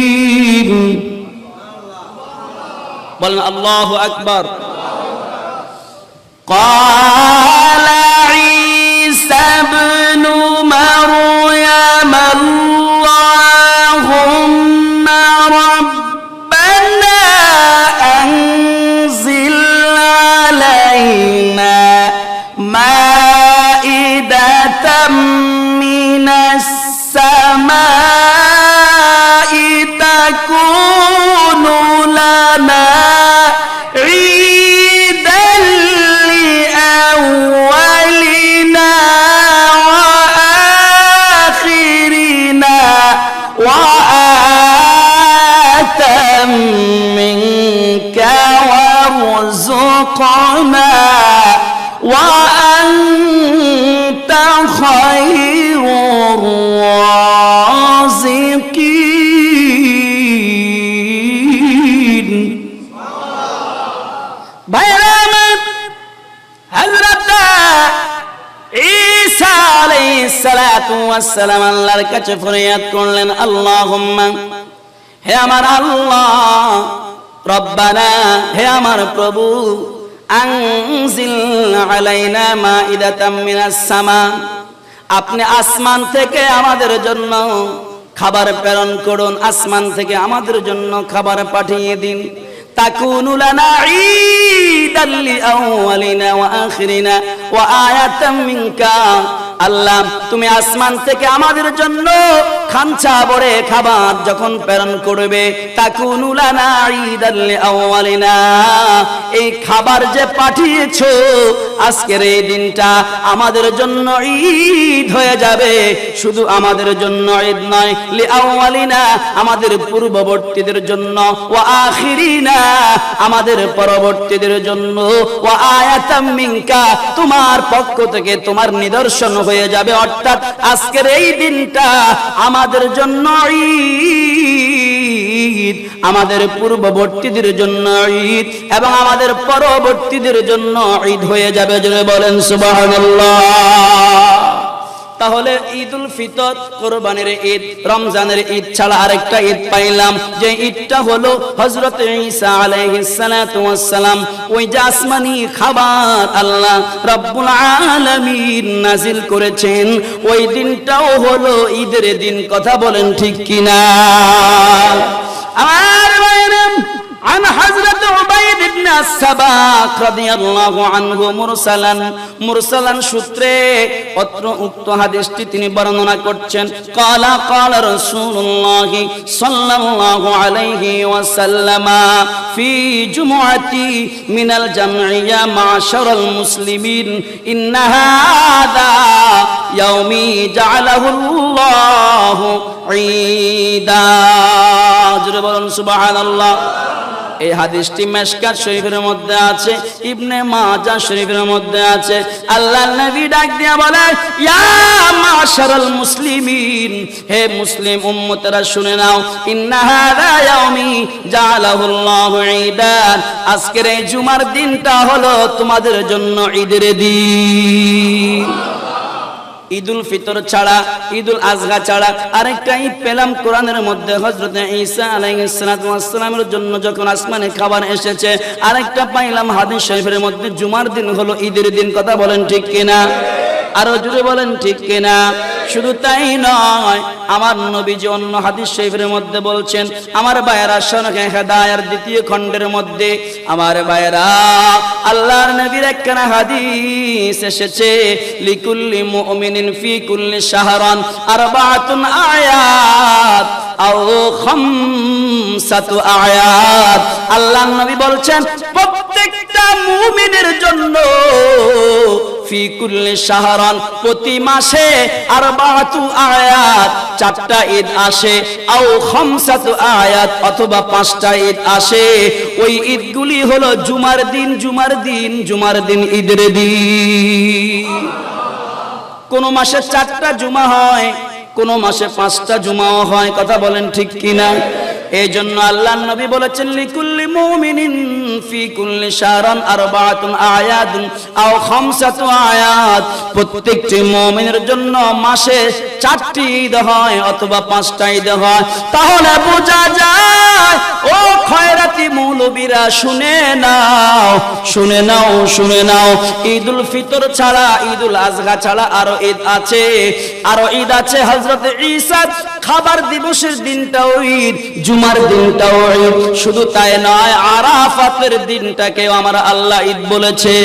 রহিম। বলেন আল্লাহু আকবার। قال عيسى ابن مريم اللهم ربنا أنزل علينا مائدة من السماء تكون لنا أولنا وآخرنا وآية منك وارزقنا وأنت خير الرازقين. ঈসা আলাইহিস সালাতু ওয়াস সালাম আল্লাহর কাছে ফরিয়াদ করলেন, আল্লাহুম্মা, হে আমার আল্লাহ, রব্বানা, হে আমার প্রভু, আনজিল আলাইনা মাইদাতাম মিনাস সামা, আপনি আসমান থেকে আমাদের জন্য খাবার প্রেরণ করুন, আসমান থেকে আমাদের জন্য খাবার পাঠিয়ে দিন। তাকুনু লানা ঈদাল লিআউয়ালিনা ওয়া আখিরিনা ওয়া আয়াতাম মিনকা। আল্লাহ, তুমি আসমান থেকে আমাদের জন্য খামচা ভরে খাবার যখন প্রেরণ করবে, তাকুনু লানা ঈদাল লিআউয়ালিনা, এই খাবার যে পাঠিয়েছো আজকের এই দিনটা আমাদের জন্য ঈদ হয়ে যাবে। শুধু আমাদের জন্য ঈদ নয়, লিআউয়ালিনা, আমাদের পূর্ববর্তীদের জন্য, ওয়া আখিরিনা, আমাদের পরবর্তীদের জন্য, ওয়া আয়াতাম মিনকা, তোমার পক্ষ থেকে তোমার নিদর্শন হয়ে যাবে। অর্থাৎ আজকের এই দিনটা আমাদের জন্য ঈদ, আমাদের পূর্ববর্তীদের জন্য ঈদ এবং আমাদের পরবর্তীদের জন্য ঈদ হয়ে যাবে। জোরে বলেন সুবহানাল্লাহ। তাহলে ঈদুল ফিতর, কোরবানির ঈদ, রমজানের ঈদ ছাড়া আরেকটা ঈদ পাইলাম, যে ঈদটা হলো হযরত ঈসা আলাইহিস সালাতু ওয়াস সালাম। ওই যে আসমানি খাবার আল্লাহ রাব্বুল আলামিন নাজিল করেছেন, ওই দিনটাও হলো ঈদের দিন। কথা বলেন ঠিক কিনা? আমার ভাইরা, عن حضرت عبيد بن السباق رضي الله عنه مرسلا সূত্রে অত্র উক্ত হাদিসটি তিনি বর্ণনা করছেন। قال رسول الله صلى الله عليه وسلم في جمعة من الجمع يا معشر المسلمين إن هذا يومي جعله الله عيدا। জোরে বলুন সুবহানাল্লাহ। এই হাদিসটি মিশকাত শরীফের মধ্যে আছে, ইবনে মাজাহ শরীফের মধ্যে আছে। আল্লাহর নবী ডাক দিয়া বলে, ইয়া মাশারাল মুসলিমিন, হে মুসলিম উম্মতরা শুনে নাও, ইন্না হাযা ইয়াউমি জাআলাহুল্লাহু ঈদান, আজকের এই জুমার দিনটা হলো তোমাদের জন্য ঈদের দিন। ঈদুল ফিতর ছাড়া, ঈদুল আজহা ছাড়া আরেকটা ঈদ পেলাম কোরআনের মধ্যে, হযরত ঈসা আলাইহিস সালাতু ওয়াস সালামের জন্য যখন আসমানে খাবার এসেছে। আরেকটা পাইলাম হাদিস শরীফের মধ্যে, জুমার দিন হলো ঈদের দিন। কথা বলেন ঠিক কিনা? আরো জোরে বলেন ঠিক কিনা? শুধু তাই নয়, আমার নবীজি অন্য হাদিস শরীফের মধ্যে বলছেন, আমার ভাইয়েরা শোনেন, হেদায়ার 2য় খণ্ডের মধ্যে আমার ভাইয়েরা, আল্লাহর নবীর একখানা হাদিস এসেছে, লিকুল্লি মুমিনিন ফি কুল্লি শাহরান আরবাআতুন আয়াত আও খামসাতু আয়াত। আল্লাহর নবী বলছেন, প্রত্যেকটা মুমিনের জন্য ফি কুল্লি শাহরান, প্রতি মাসে আরবাআতু আয়াত, 4টা ঈদ আসে, আও খামসাতু আয়াত, অথবা 5টা ঈদ আসে। ওই ঈদগুলি হলো জুমার দিন, জুমার দিন, জুমার দিন, ঈদের দিন। কোন মাসে 4টা জুমা হয়, কোন মাসে 5টা জুমাও হয়। কথা বলেন ঠিক কিনা? এই জন্য আল্লাহর নবী বলেছেন, লিকুল্লি মুমিনিন ফি কুল্লি শাহরান আরবাআতুন আয়াতুন আও খামসাতু আয়াত, প্রত্যেকটি মুমিনের জন্য মাসে 4টি ঈদ হয় অথবা 5টা ঈদ হয়। তাহলে বোঝা যায়, ও খয়রাতি মৌলবীরা শুনে নাও, শুনে নাও, শুনে নাও, ঈদুল ফিতর ছাড়া, ঈদুল আজহা ছাড়া আরো ঈদ আছে, আরো ঈদ আছে। হযরত ঈসা খাবার দিবসের দিনটাও ঈদ, জুমার দিনটাও ঈদ। শুধু তাই নয়, আরাফাতের দিনটাকেও আমার আল্লাহ ঈদ বলেছে।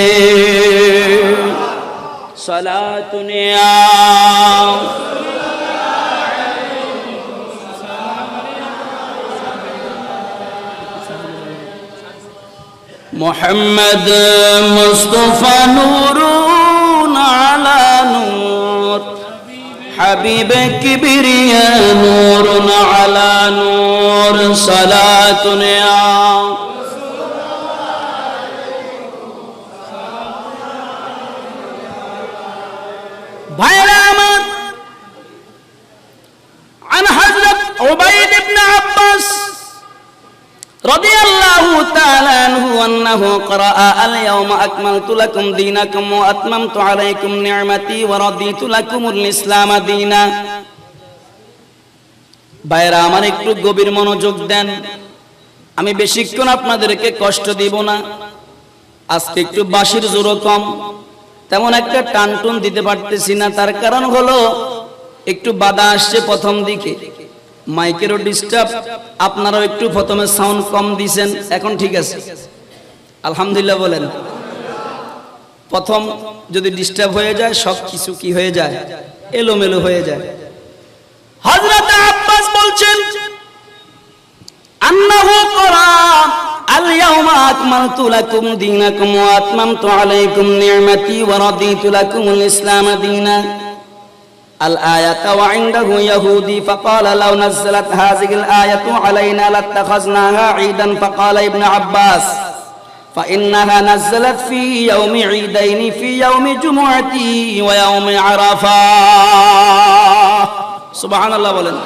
সালাতুন ইয়া মুহাম্মদ মুস্তাফা নূরুন আলা নূর, হাবিবে কিবরিয়া নূরুন আলা নূর, সালাতুন ইয়া ভাইরা আমার। عن حضرت عبيد بن عباس رضي الله تعالى عنه أنه قرأ اليوم أكملت لكم دينكم وأتممت عليكم نعمتي ورضيت لكم الإسلام دينا। ভাইরা আমার, একটু গভীর মনোযোগ দেন, আমি বেশিক্ষণ আপনাদেরকে কষ্ট দিব না। আজকে একটু বাঁশির জোরও কম, তেমন একটা টানটুন দিতে পারতেছি না। তার কারণ হলো একটু বাধা আসছে প্রথম দিকে, মাইকেরও ডিস্টার্ব, আপনারাও একটু প্রথমে সাউন্ড কম দিয়েছেন, এখন ঠিক আছে আলহামদুলিল্লাহ বলেন। প্রথম যদি ডিস্টার্ব হয়ে যায়, সব কিছু কি হয়ে যায়, এলোমেলো হয়ে যায়। হযরত আব্বাস বলছেন, আন্নাহু ক্বারা আল-ইয়াওমা আকমালতু লাকুম দীনাকুম ওয়া আতমামতু আলাইকুম নি'মাতি ওয়া রাদিতু লাকুমুল ইসলাম দীনা। الآية وعنده يهودي فقال لو نزلت هذه الآية علينا لاتخذناها عيدا. فقال ابن عباس فإنها نزلت في يوم عيدين، في يوم جمعتي ويوم عرفة. সুবহানাল্লাহ বলেন।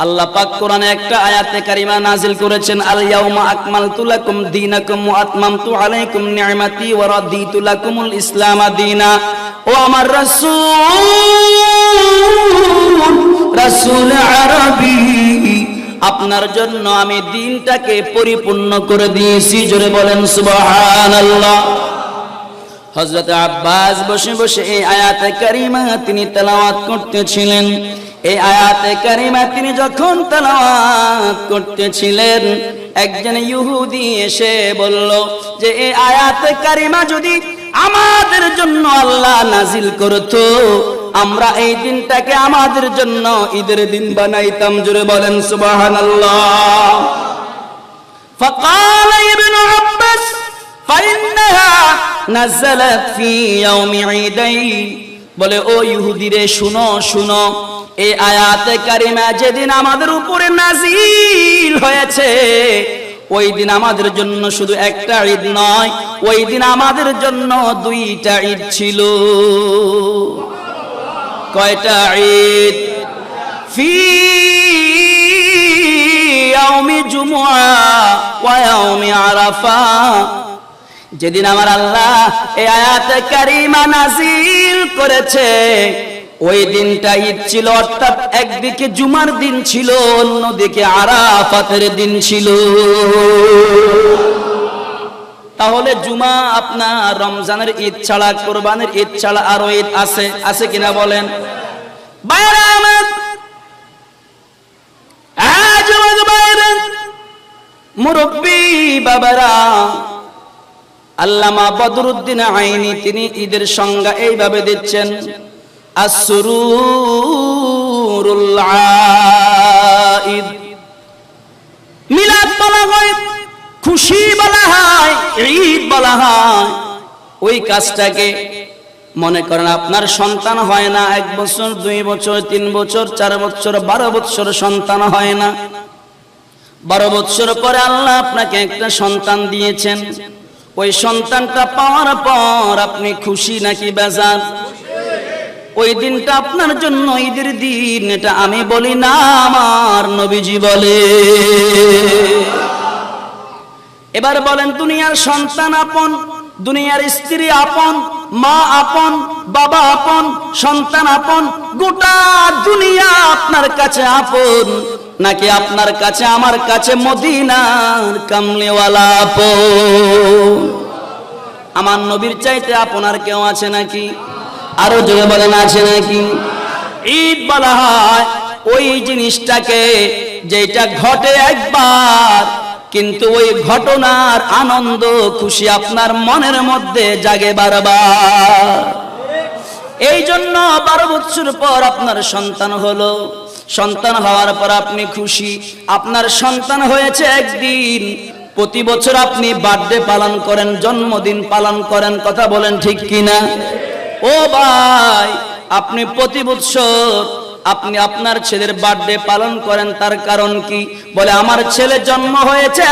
আল্লাহ পাক কোরআনে একটা আয়াতে কারিমা নাজিল করেছেন, আল ইয়াউমা আকমালতু লাকুম দীনাকুম ওয়া আতমামতু আলাইকুম নি'মাতি ওয়া রাদিতু লাকুমুল ইসলাম দীনা। ও আমার রাসূল আরবী, আপনার জন্য আমি দ্বীনটাকে পরিপূর্ণ করে দিয়েছি। জোরে বলেন সুবহানাল্লাহ। হযরত আব্বাস বসে বসে এই আয়াতে কারিমা তিনি তেলাওয়াত করতেছিলেন। এই আয়াতে কারিমা তিনি যখন তেলাওয়াত করতেছিলেন, একজন ইহুদি এসে বলল যে এই আয়াতে কারিমা যদি আমাদের জন্য আল্লাহ নাজিল করতো, আমরা এই দিনটাকে আমাদের জন্য ঈদের দিন বানাইতাম। জোরে বলেন সুবহানাল্লাহ। فقال ابن عباس فإنها نزلت في يوم عيدين। বলে ও ইহুদি রে, শুনো শুনো, এই আয়াতে কারিমা যেদিন আমাদের উপরে নাজিল হয়েছে, ওই দিন আমাদের জন্য শুধু একটা ঈদ নয়, ওই দিন আমাদের জন্য দুইটা ঈদ ছিল। কয়টা ঈদ? ফি ইয়াউমি জুমআ ওয়া ইয়াউমি আরাফা। যেদিন আমার আল্লাহ এই আয়াতে কারিমা নাজিল করেছে, ওই দিনটা ঈদ ছিল, অর্থাৎ একদিকে জুমার দিন ছিল, অন্যদিকে আরাফাতের দিন ছিল। তাহলে জুমা আপনার রমজানের ঈদ ছাড়া, কোরবানির ঈদ ছাড়া আরো ঈদ আছে, আছে কিনা বলেন? মুরব্বী বাবারা, আল্লামা বদরুদ্দিন আইনি তিনি ঈদের সংজ্ঞা এইভাবে দিচ্ছেন, আসরুরুল আইদ। মিলাদ বলা হয়, খুশি বলা হয়, ঈদ বলা হয়। ওই কাজটাকে মনে করেন আপনার সন্তান হয় না, 1 বছর 2 বছর 3 বছর 4 বছর 12 বছর সন্তান হয় না। 12 বছর পরে আল্লাহ আপনাকে একটা সন্তান দিয়েছেন। ওই সন্তানটা পাওয়ার পর আপনি খুশি নাকি বেজার? ওই দিনটা আপনার জন্য ঈদের দিন, এটা আমি বলি না, আমার নবীজি বলে। এবার বলেন, দুনিয়ার সন্তান আপন, দুনিয়ার স্ত্রী আপন, মা আপন, বাবা আপন, সন্তান আপন, গোটা দুনিয়া আপনার কাছে আপন, নাকি আপনার কাছে আমার কাছে মদিনার কামলিওয়ালা আপন? আমার নবীর চাইতে আপনার কেউ আছে নাকি? আরো জোরে বলেন, আছে নাকি? ঈদ বলা হয় ওই জিনিসটাকে যেটা ঘটে একবার, কিন্তু ওই ঘটনার আনন্দ খুশি আপনার মনের মধ্যে জাগে বারবার। এই জন্য 12 বছর পর আপনার সন্তান হলো, সন্তান হওয়ার পর আপনি খুশি, আপনার সন্তান হয়েছে একদিন। প্রতি বছর আপনি বার্থডে পালন করেন, জন্মদিন পালন করেন, কথা বলেন ঠিক কিনা? ও ভাই, আপনি প্রতি বছর আপনি আপনার ছেলের বার্থডে পালন করেন, তার কারণ কি? বলে আমার ছেলে জন্ম হয়েছে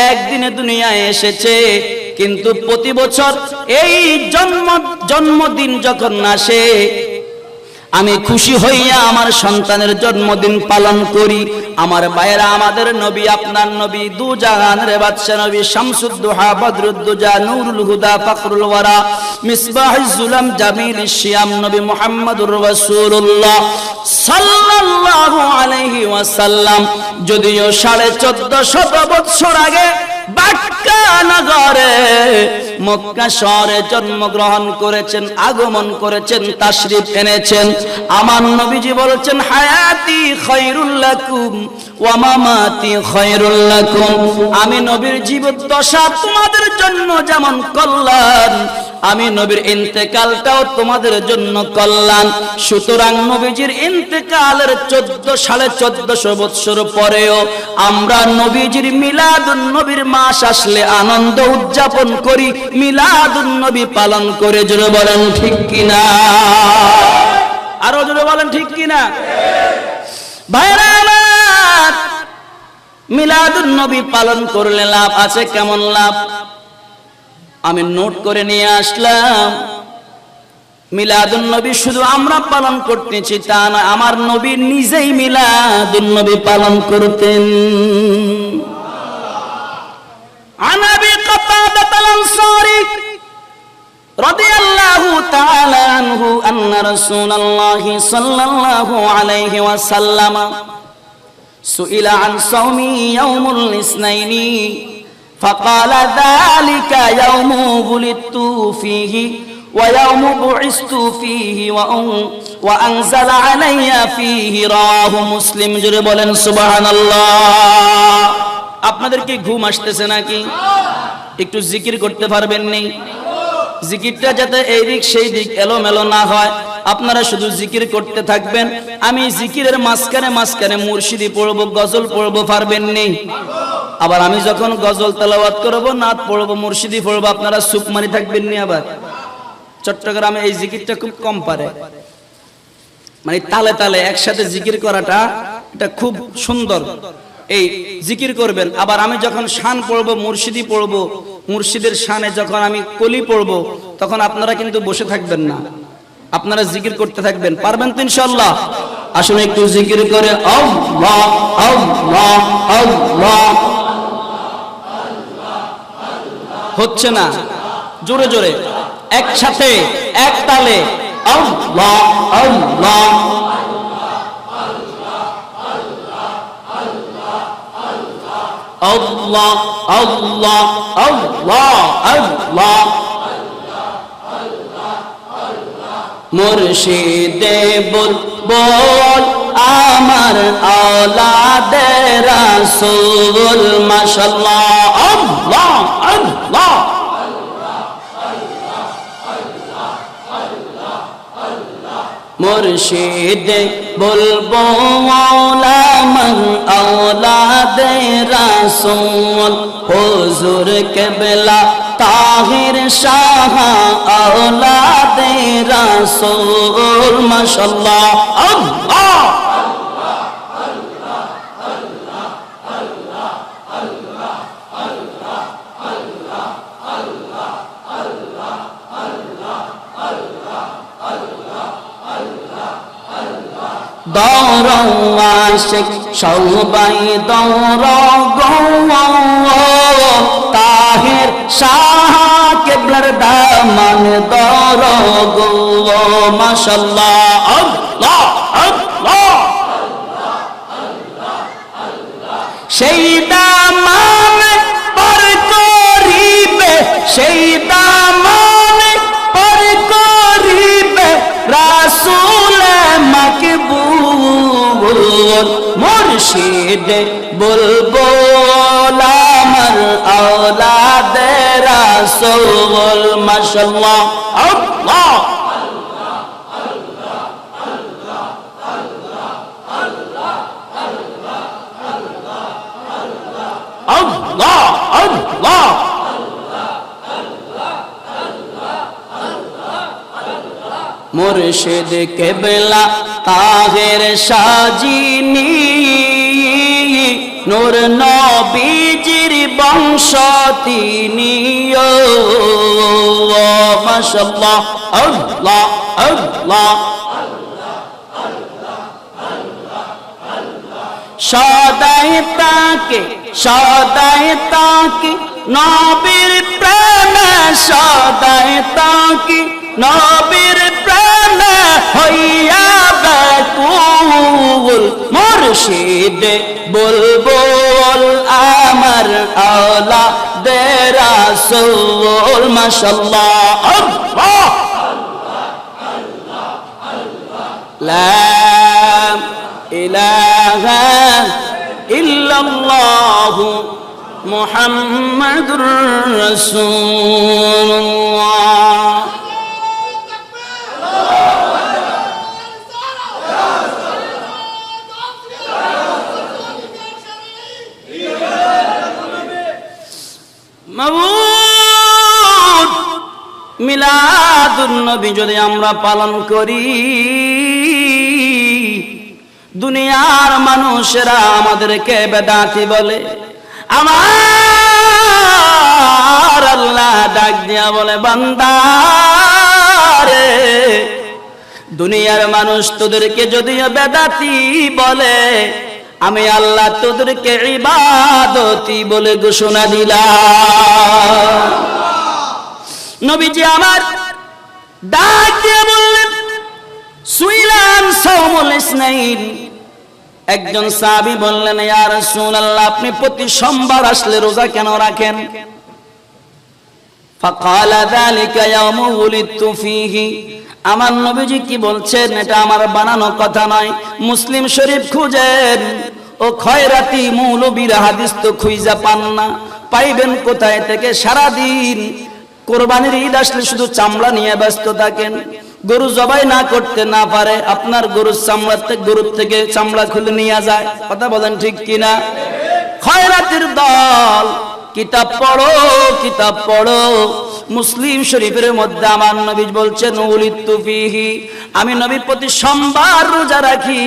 একদিনে দুনিয়ায় এসেছে, কিন্তু প্রতি বছর এই জন্মদিন যখন আসে, আমি খুশি হইয়া আমার সন্তানের জন্মদিন পালন করি। আমার ভাইয়েরা, আমাদের নবী, আপনার নবী, দু জাহানের বাদশা নবী, শামসুদ্দোহা, বদরুদ্দোজা, নূরুল হুদা, ফখরুল ওয়ারা, মিসবাহুজ জুলাম, জামিলুশ শিয়াম নবী মুহাম্মদুর রাসূলুল্লাহ সাল্লাল্লাহু আলাইহি ওয়াসাল্লাম যদিও 1450 বছর আগে মক্কা নগরে, মক্কা শহরে জন্মগ্রহণ করেছেন, আগমন করেছেন, তাশরিফ এনেছেন। আমার নবীজি বলেছেন, হায়াতি খায়রুল লাকুম ওয়া মামাতি খায়রুল লাকুম। আমি নবীর জীবদ্দশা তোমাদের জন্য যেমন কল্যাণ, আমি নবীর ইন্তেকালটাও তোমাদের জন্য কল্যাণ। সুতরাং নবীজির ইন্তেকালের 1450 বছর পরেও আমরা নবীজির মিলাদুন নবীর মাস আসলে আনন্দ উদযাপন করি, মিলাদুন নবী পালন করে। জোরে বলেন ঠিক কিনা? আরো জোরে বলেন ঠিক কিনা? ভাইরা আমার, মিলাদুন নবী পালন করলে লাভ আছে। কেমন লাভ? আমি নোট করে নিয়ে আসলাম। মিলাদুন নবী শুধু আমরা পালন করতেছি তা না, আমার নবী নিজেই মিলাদুন নবী পালন করতেন। عن أبي قتادة الأنصاري رضي الله تعالى عنه أن رسول الله صلى الله عليه وسلم سئل عن صوم يوم الاثنين فقال ذلك يوم ولدت فيه ويوم بعثت فيه وأنزل علي فيه رواه مسلم জোরে বলেন সুবহানাল্লাহ। আপনাদের কি ঘুম আসতেছে নাকি? একটু জিকির করতে পারবেন নি? জিকিরটা যাতে এই দিক সেই দিক এলোমেলো না হয়, আপনারা শুধু জিকির করতে থাকবেন। আমি জিকিরের মাঝখানে মাঝখানে মুর্শিদি পড়বো, গজল পড়বো, পারবেন নি? আবার আমি যখন গজল তেলাওয়াত করব, নাত পড়বো, মুর্শিদি পড়বো, আপনারা চুপ মারি থাকবেন নি? আবার চট্টগ্রামে এই জিকিরটা খুব কম পারে, মানে তালে তালে একসাথে জিকির করাটা এটা খুব সুন্দর। এই জিকির করবেন। আবার আমি যখন শান পড়বো, মুর্শিদি পড়বো, মুর্শিদের শানে যখন আমি কলি পড়বো, তখন আপনারা কিন্তু বসে থাকবেন না, আপনারা জিকির করতে থাকবেন। পারবেন তো ইনশাআল্লাহ? আসুন একটু জিকির করে আল্লাহ আল্লাহ আল্লাহ। হচ্ছে না? জোরে জোরে একসাথে এক তালে আল্লাহ আল্লাহ। আল্লাহ আল্লাহ আল্লাহ আল্লাহ। মুর্শিদে বল বল আমার আওলাদে রাসূল মাশাআল্লাহ। আল্লাহ আল্লাহ। মুর্শিদে বলবো আমার আওলাদে রাসূল হুজুর কেবলা তাহির শাহ আওলাদে রাসূল মাশাআল্লাহ। আল্লাহ দৌড় আশিক সবাই দৌড় গো তাহির শাহ কেবলার দামান দৌড় গো মাশাআল্লাহ। আল্লাহ আল্লাহ। সেই দামান পার করিবে, সেই দামান পার করিবে রাসূল মাকবুল। মুর্শিদে বলবো আমার আওলাদে রাসূল মাশাআল্লাহ। আল্লাহ আল্লাহ আল্লাহ। মুর্শিদ কেবলা তাহের সাজিনী নূর নবীজির বংশ তিনি মাশাআল্লাহ। আল্লাহ আল্লাহ। সদাই তাকে সদাই তাকে নবীর প্রেমে, সদাই তাকে নবীর প্রেমে হইয়া ব্যাকুল। মুর্শিদে বুলবুল আমার আওলাদে রাসূল মাশাআল্লাহ। আল্লাহ লা ইলাহা ইল্লাল্লাহু মুহাম্মাদুর রাসূলুল্লাহ। মাবুদ মিলাদুন নবী যদি আমরা পালন করি, দুনিয়ার মানুষেরা আমাদেরকে বেদাতি বলে, আমার আল্লাহ ডাক দিয়া বলে বান্দা রে দুনিয়ার মানুষ তোদেরকে যদিও বেদাতি বলে, আমি আল্লাহ তোদেরকে ইবাদতি বলে ঘোষণা দিলাম। নবীজি আমার ডাক দিয়ে বললেন, সুইলান সাওমুল ইসনাইন। একজন সাহাবী বললেন, ইয়া রাসূলুল্লাহ, আপনি প্রতি সোমবার আসলে রোজা কেন রাখেন? ফাকালা যালিকা ইয়াউমু উলিদতু ফীহি। আমার নবীজি কি বলছেন, এটা আমার বানানো কথা নয়। মুসলিম শরীফ খুঁজেন, ও খয়রাতি মৌলবীর হাদিস তো খুঁজা পান না। পাইবেন কোথায় থেকে? সারাদিন কোরবানির ঈদ আসলে শুধু চামড়া নিয়ে ব্যস্ত থাকেন। গরু জবাই না করতে না পারে, আপনার গরুর থেকে চামড়া খুলে নিয়ে যায়। কথা বলেন ঠিক কিনা? খয়রাতির দল, কিতাব পড়ো, কিতাব পড়ো। মুসলিম শরীফের মধ্যে আমার নবী বলছেন, উলিদতু ফীহি, আমি নবী প্রতি সোমবার রোজা রাখি।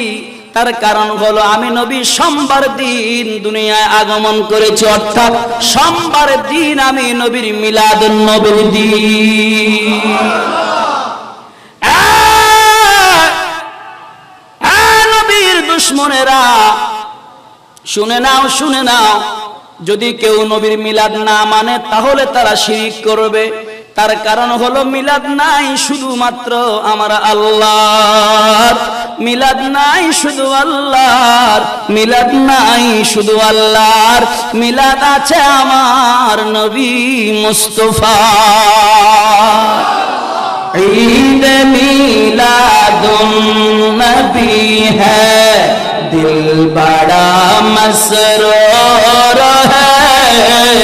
তার কারণ হলো আমি নবী সোমবার দিন দুনিয়ায় আগমন করেছি, অর্থাৎ সোমবার দিন আমি নবীর মিলাদুন নবীর দিন। নবীর দুশমনেরা শুনে নাও, শুনে নাও, যদি কেউ নবীর মিলাদ না মানে তাহলে তারা শিরক করবে। তার কারণ হলো মিলাদ নাই শুধুমাত্র আমার আল্লাহর, মিলাদ নাই শুধু আল্লাহর, মিলাদ নাই শুধু আল্লাহর, মিলাদ আছে আমার নবী মুস্তাফা। ঈদ মিলাদুন নবী হ্যায়, দিল বড়া মসরুর হ্যায়।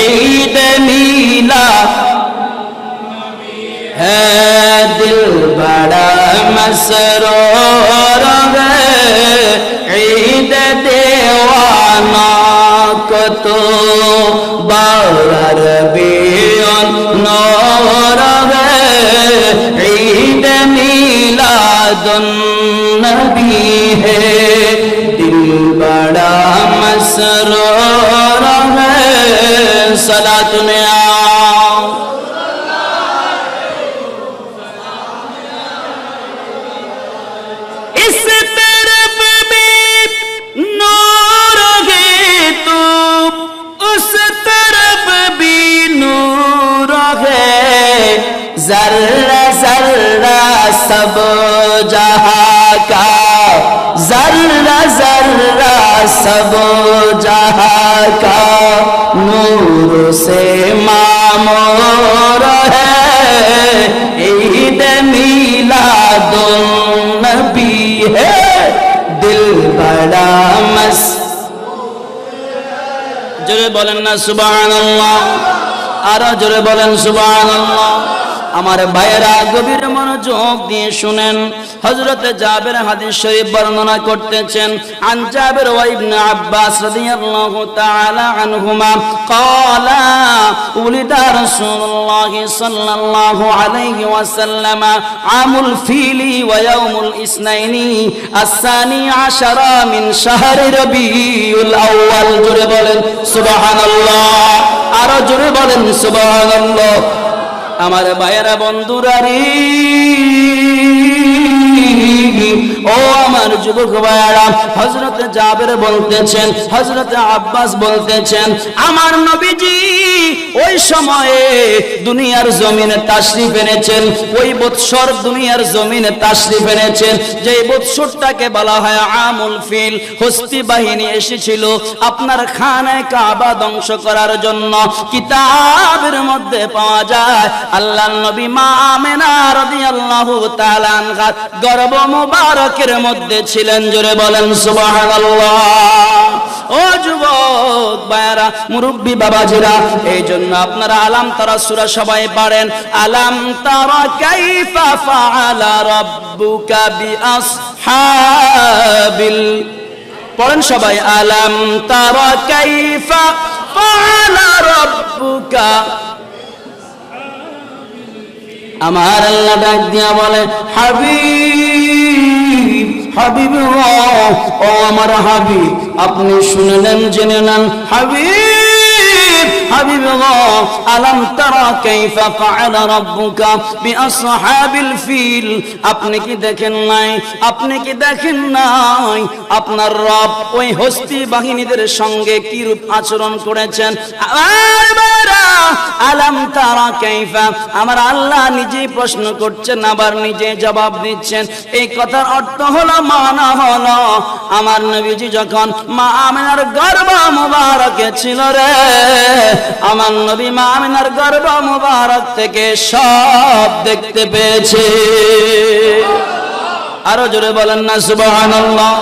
ঈদ মিলাদ है, दिल बड़ा मसरूर है। ईद दीवाना को तो बारबीउन नूर है। ईद मिलादुन नबी है, दिल बड़ा मसरूर है। सलात में आओ, जर्रा जर्रा सब जहां का, जर्रा जर्रा सब जहां का नूर से मामूर है। ईद मिलादुन नबी है, दिल बड़ा मस। जोरे बोलें ना सुबहानाल्लाह, आरा जोरे बोलें सुबहानाल्लाह। আমার ভাইয়েরা গভীর মনোযোগ দিয়ে শুনেন। হযরত জাবের হাদিস শরীফ বর্ণনা করতেছেন, আন জাবের ওয়া ইবনে আব্বাস রাদিয়াল্লাহু তাআলা আনহুমা ক্বালা উলিদা রাসূলুল্লাহ সাল্লাল্লাহু আলাইহি ওয়াসাল্লাম আমুল ফিলি ওয়া ইয়াউমুল ইসনাইনি আস-সানি আশারা মিন শাহরি রবিউল আউয়াল। জোরে বলেন সুবহানাল্লাহ, আরো জোরে বলেন সুবহানাল্লাহ। আমার ভাইয়েরা বন্ধুরা রে, ও আমার যুবক ভাইয়েরা, হযরত জাবের বলতেছেন, হযরত আব্বাস বলতেছেন, আমার নবীজি ওই সময়ে দুনিয়ার জমিনে তাশরিফ এনেছেন। ওই বৎসর দুনিয়ার জমিনে তাশরিফ এনেছেন, যে বৎসরটাকে বলা হয় আমুল ফিল। হস্তি বাহিনী এসেছিল আপনার খানায়ে কাবা ধ্বংস করার জন্য। কিতাবের মধ্যে পাওয়া যায় আল্লাহর নবী মা আমেনা রাদিয়াল্লাহু তাআলা আনহা গর্ভ মুবারকের মধ্যে ছিলেন। জোরে বলেন সুবহানাল্লাহ। ও যুবক ভাইরা, মুরব্বি বাবাজিরা, এই জন্য আপনারা আলাম তারা সূরা সবাই পারেন। আলাম তারা কাইফা ফাআলা রাব্বুকা বিআসহাবিল, পড়েন সবাই, আলাম তারা কাইফা ফাআলা রাব্বুকা। আমার আল্লাহ ডাক দিয়া বলে, হাবিব, হাবিব ও আমার হাবিব, আপনি শুনে নেন, জেনে নেন। হাবিব, হাবিব গো আলাম তারা কাইফা ফাআলা রাব্বুকা বিআসহাবিল ফিল, আপনি কি দেখেন নাই, আপনি কি দেখেন নাই আপনার রব ওই হস্তি বাহিনীদের সঙ্গে কি রূপ আচরণ করেছেন। আলাম তারা কাইফা, আমার আল্লাহ নিজেই প্রশ্ন করছেন আবার নিজে জবাব দিচ্ছেন। এই কথার অর্থ হলো, মানা হলো, আমার নবীজি যখন মা আমিনার গর্ভ মুবারকে ছিল রে, আমার নবী মা আমিনার গর্ভ মুবারক থেকে সব দেখতে পেয়েছে। আরো জোরে বলেন না সুবহানাল্লাহ।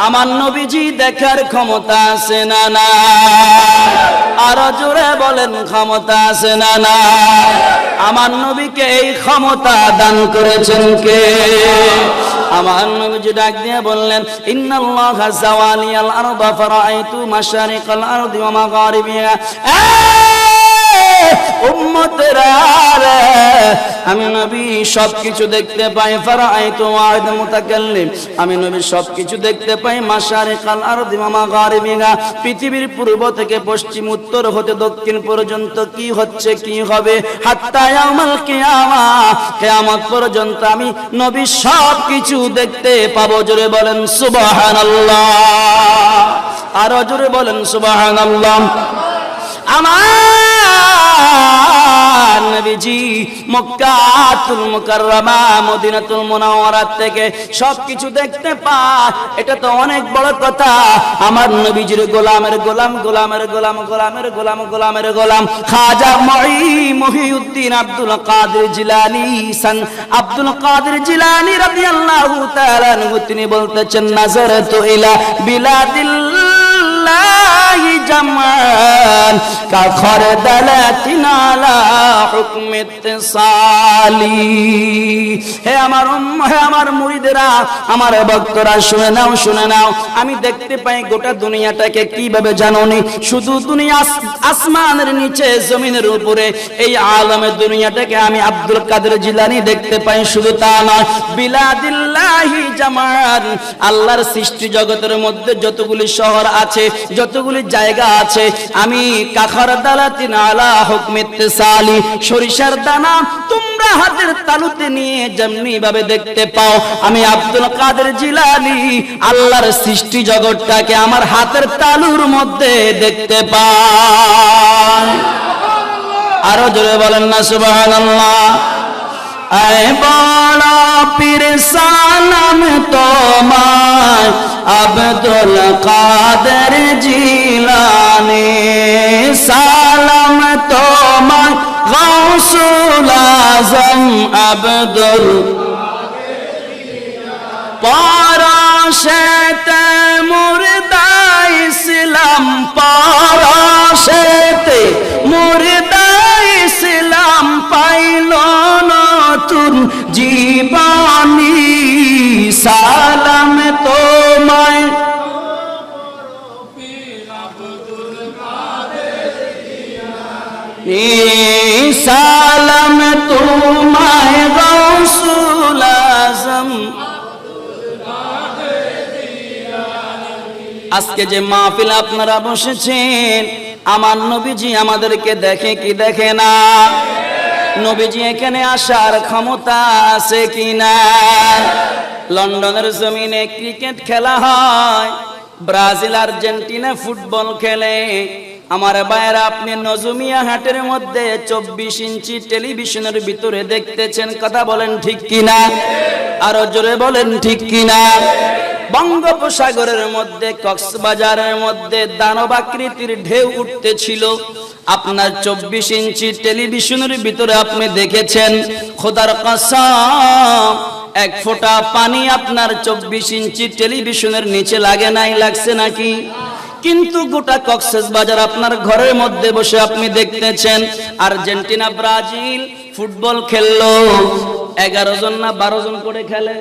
আমার নবীজি দেখার ক্ষমতা আছে না না? আরো জোরে বলেন ক্ষমতা আছে না না? আমার নবীকে এই ক্ষমতা দান করেছেন কে? আমার নবীজি ডাক দিয়ে বললেন, ইন্নাল্লাহা যাওয়ালিয়াল আরদা ফারাআইতু মাশারিকাল আরদি ওয়া মাগারিবিহা। উম্মতেরা রে, আমি নবী সবকিছু দেখতে পাই। ফারাআইতু ওয়াহিদ মুতাকাল্লিম, আমি নবী সবকিছু দেখতে পাই। মাশারিকাল আরদি ওয়া মাগারিবিহা, পৃথিবীর পূর্ব থেকে পশ্চিম, উত্তর হতে দক্ষিণ পর্যন্ত কি হচ্ছে কি হবে, হাত্তা ইয়াউমাল কিয়ামা, কিয়ামত পর্যন্ত আমি নবী সবকিছু দেখতে পাবো। জোরে বলেন সুবহানাল্লাহ। আরো জোরে বলেন সুবহানাল্লাহ। আমার নবীজি মক্কাতুল মুকাররমা মদিনাতুল মুনাওয়ারা থেকে সবকিছু দেখতে পায়, এটা তো অনেক বড় কথা। আমার নবীজির গোলামের গোলাম, গোলামের গোলাম, গোলামের গোলাম, গোলামের গোলাম খাজা মহিউদ্দিন আব্দুল কাদের জিলানী, আব্দুল কাদের জিলানী রাদিয়াল্লাহু তাআলা আনহু তিনি বলতেছেন, নাযারাতু ইলা বিলাদিল জামান কাখরদালাতিন আলা হুকম ইত্তিসালি। হে আমার মুরিদেরা, আমার ভক্তরা, শুনে নাও, শুনে নাও। আমি দেখতে পাই গোটা দুনিয়াটাকে কিভাবে জানোনি? শুধু দুনিয়া আসমানের নিচে জমিনের উপরে এই আলমে দুনিয়াটাকে আমি আব্দুল কাদের জিলানী দেখতে পাই। শুধু তা নয়, বিলাদিল্লাহি জামান, আল্লাহর সৃষ্টি জগতের মধ্যে যতগুলি শহর আছে, যতগুলি জায়গা আছে, আমি কাখরদালাতিন আলা হুকম ইত্তিসালি, সরিষার দানা তোমরা হাতের তালুতে নিয়ে যেমনি ভাবে দেখতে পাও, আমি আব্দুল কাদের জিলানী আল্লাহর সৃষ্টি জগৎটাকে আমার হাতের তালুর মধ্যে দেখতে পাই। আরো জোরে বলেন না সুবহানাল্লাহ। আয় বড় পীর সালাম তোমায় আব্দুল কাদের জিলানী, সালাম তোমায় গাউসুল আজম আব্দুল পরশেতে মুর্দা ইসলাম, পরশেতে মুর্দা ইসলাম পাইল নতুন জীবনী, সালাম তোমায় সালাম তোমায় গাউসুল আজম। আজকে যে মাহফিল আপনারা বসেছেন, আমার নবীজি আমাদেরকে দেখে কি দেখে না? নবীজি এখানে আসার ক্ষমতা আছে কিনা? লন্ডনের জমিনে ক্রিকেট খেলা হয়, ব্রাজিল আর্জেন্টিনা ফুটবল খেলে। আমার ভাইয়েরা, আপনি নজমিয়া হাটের মধ্যে 24 ইঞ্চি টেলিভিশনের ভিতরে দেখতেছেন, কথা বলেন ঠিক কিনা? আরো জোরে বলেন ঠিক কিনা? বঙ্গোপসাগরের মধ্যে কক্সবাজারের মধ্যে দানব আকৃতির ঢেউ উঠতেছিল, আপনার 24 ইঞ্চি টেলিভিশনের ভিতরে আপনি দেখেছেন। খোদার কসম, এক ফোঁটা পানি আপনার 24 ইঞ্চি টেলিভিশনের নিচে লাগে নাই, লাগছে নাকি? কিন্তু গোটা কক্সবাজার আপনার ঘরের মধ্যে বসে আপনি দেখতেছেন। আর্জেন্টিনা ব্রাজিল ফুটবল খেললো, 11 জন না 12 জন করে খেলে,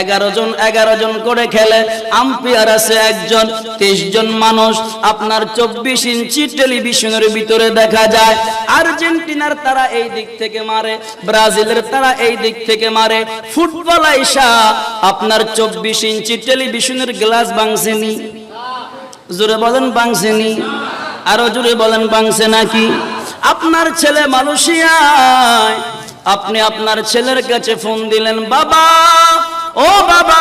11 জন করে খেলে। আম্পায়ার আছে একজন, 23 জন মানুষ আপনার 24 ইঞ্চি টেলিভিশনের ভিতরে দেখা যায়। আর্জেন্টিনার তারা এই দিক থেকে মারে, ব্রাজিলের তারা এই দিক থেকে মারে। ফুটবল আইসা আপনার 24 ইঞ্চি টেলিভিশনের গ্লাস ভাঙছেনি, জোরে বলেন ভাঙছেনি? আরো জোরে বলেন ভাঙছে নাকি? আপনার ছেলে মালয়েশিয়ায়, আপনি আপনার ছেলের কাছে ফোন দিলেন, বাবা ও বাবা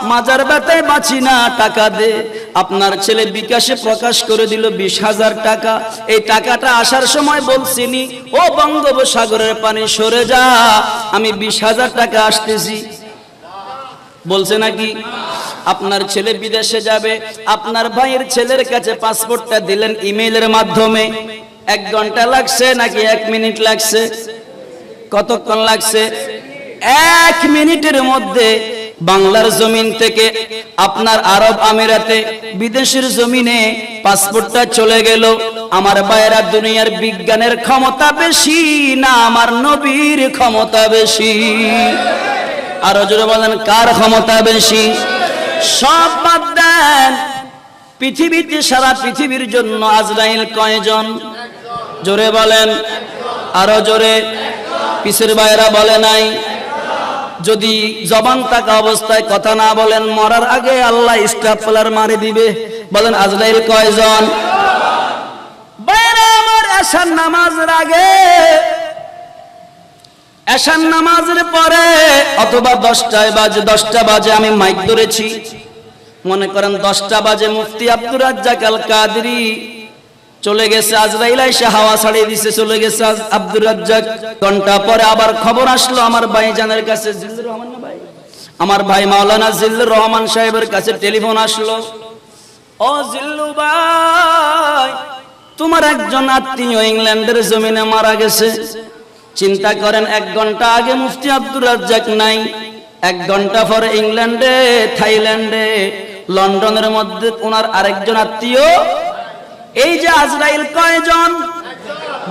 মাজার ব্যথায় বাঁচি না, টাকা দে। আপনার ছেলে বিকাশে প্রকাশ করে দিল 20,000 টাকা। এই টাকাটা আসার সময় বলছিনি, ও বঙ্গোপসাগরের পানি সরে যা, আমি 20,000 টাকা আসতেছি, বলছে নাকি? আপনার ছেলে বিদেশে যাবে, আপনার ভাইয়ের ছেলের কাছে পাসপোর্টটা দিলেন ইমেইলের মাধ্যমে। 1 ঘন্টা লাগছে নাকি 1 মিনিট লাগছে? কতক্ষণ লাগছে? 1 মিনিটের মধ্যে বাংলার জমিন থেকে আপনার আরব আমিরাতে বিদেশের জমিনে পাসপোর্টটা চলে গেল। আমার ভাইয়েরা, দুনিয়ার বিজ্ঞানের ক্ষমতা বেশি না আমার নবীর ক্ষমতা বেশি? আরো জোরে বলেন, কার ক্ষমতা বেশি? সব বাদ দেন, পৃথিবীতে সারা পৃথিবীর জন্য আজরাইল কয়জন? জোরে বলেন, আরো জোরে। পিছের ভাইয়েরা বলে নাই? যদি জবান থাকা অবস্থায় কথা না বলেন, মরার আগে আল্লাহ স্টাফলার মারি দিবে। বলেন আজরাইল কয়জন? বাইরে আমার এশার নামাজের আগে, এশার নামাজের পরে অথবা 10টা বাজে আমি মাইক ধরেছি, মনে করেন 10টা বাজে মুফতি আব্দুর রাজ্জাক আল কাদরি চলে গেছে, আজরাইল এসে হাওয়া ছাড়িয়ে দিছে, চলে গেছে আব্দুর রাজ্জাক। ঘন্টা পরে আবার খবর আসলো আমার ভাইজানের কাছে, জিল্লুর রহমান না ভাই, আমার ভাই মাওলানা জিল্লুর রহমান সাহেবের কাছে টেলিফোন আসলো, ও জিল্লু ভাই তোমার একজন আত্মীয় ইংল্যান্ডের জমিনে মারা গেছে। চিন্তা করেন, 1 ঘন্টা আগে মুফতি আব্দুর রাজ্জাক নাই, 1 ঘন্টা পরে ইংল্যান্ডে, থাইল্যান্ডে, লন্ডনের মধ্যে ওনার আরেকজন আত্মীয়। এই যে আজরাইল কয়জন?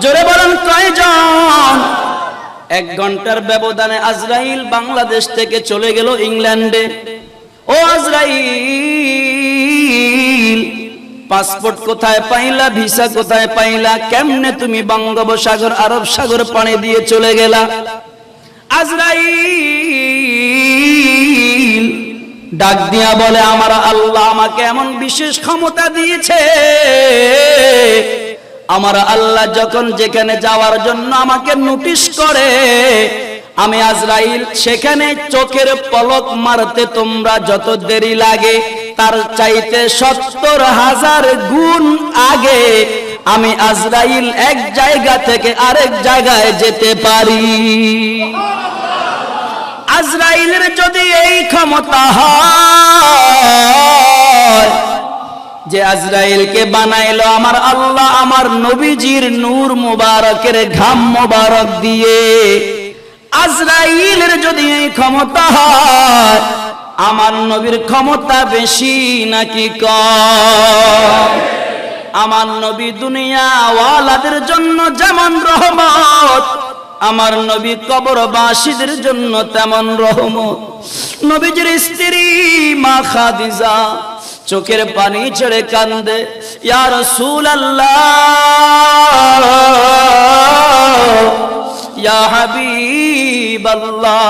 জোরে বলেন কয়জন? 1 ঘন্টার ব্যবধানে আজরাইল বাংলাদেশ থেকে চলে গেল ইংল্যান্ডে। ও আজরাইল, পাসপোর্ট কোথায় পাইলা, ভিসা কোথায় পাইলা, কেমনে তুমি বঙ্গোপসাগর আরব সাগর পানি দিয়ে চলে গেলা? আজরাইল ডাক দিয়া বলে, আমার আল্লাহ আমাকে এমন বিশেষ ক্ষমতা দিয়েছে, আমার আল্লাহ যখন যেখানে যাওয়ার জন্য আমাকে নোটিশ করে, আমি আজরাইল সেখানে চোখের পলক মারতে তোমরা যত দেরি লাগে তার চাইতে 70,000 গুণ আগে আমি আজরাইল এক জায়গা থেকে আরেক জায়গায় যেতে পারি। আজরাইলের যদি এই ক্ষমতা হয়, যে আজরাইলকে বানাইলো আমার আল্লাহ আমার নবীজির নূর মুবারকের ঘাম মুবারক দিয়ে, আজরাইলের যদি এই ক্ষমতা হয়, আমার নবীর ক্ষমতা বেশি নাকি কম? আমার নবী দুনিয়া ওয়ালাদের জন্য যেমন রহমত, আমার নবী কবরবাসীদের জন্য তেমন রহমত। নবীজির স্ত্রী মা খাদিজা চোখের পানি ছেড়ে কান্দে, ইয়া রাসূলুল্লাহ, ইয়া হাবিবাল্লাহ,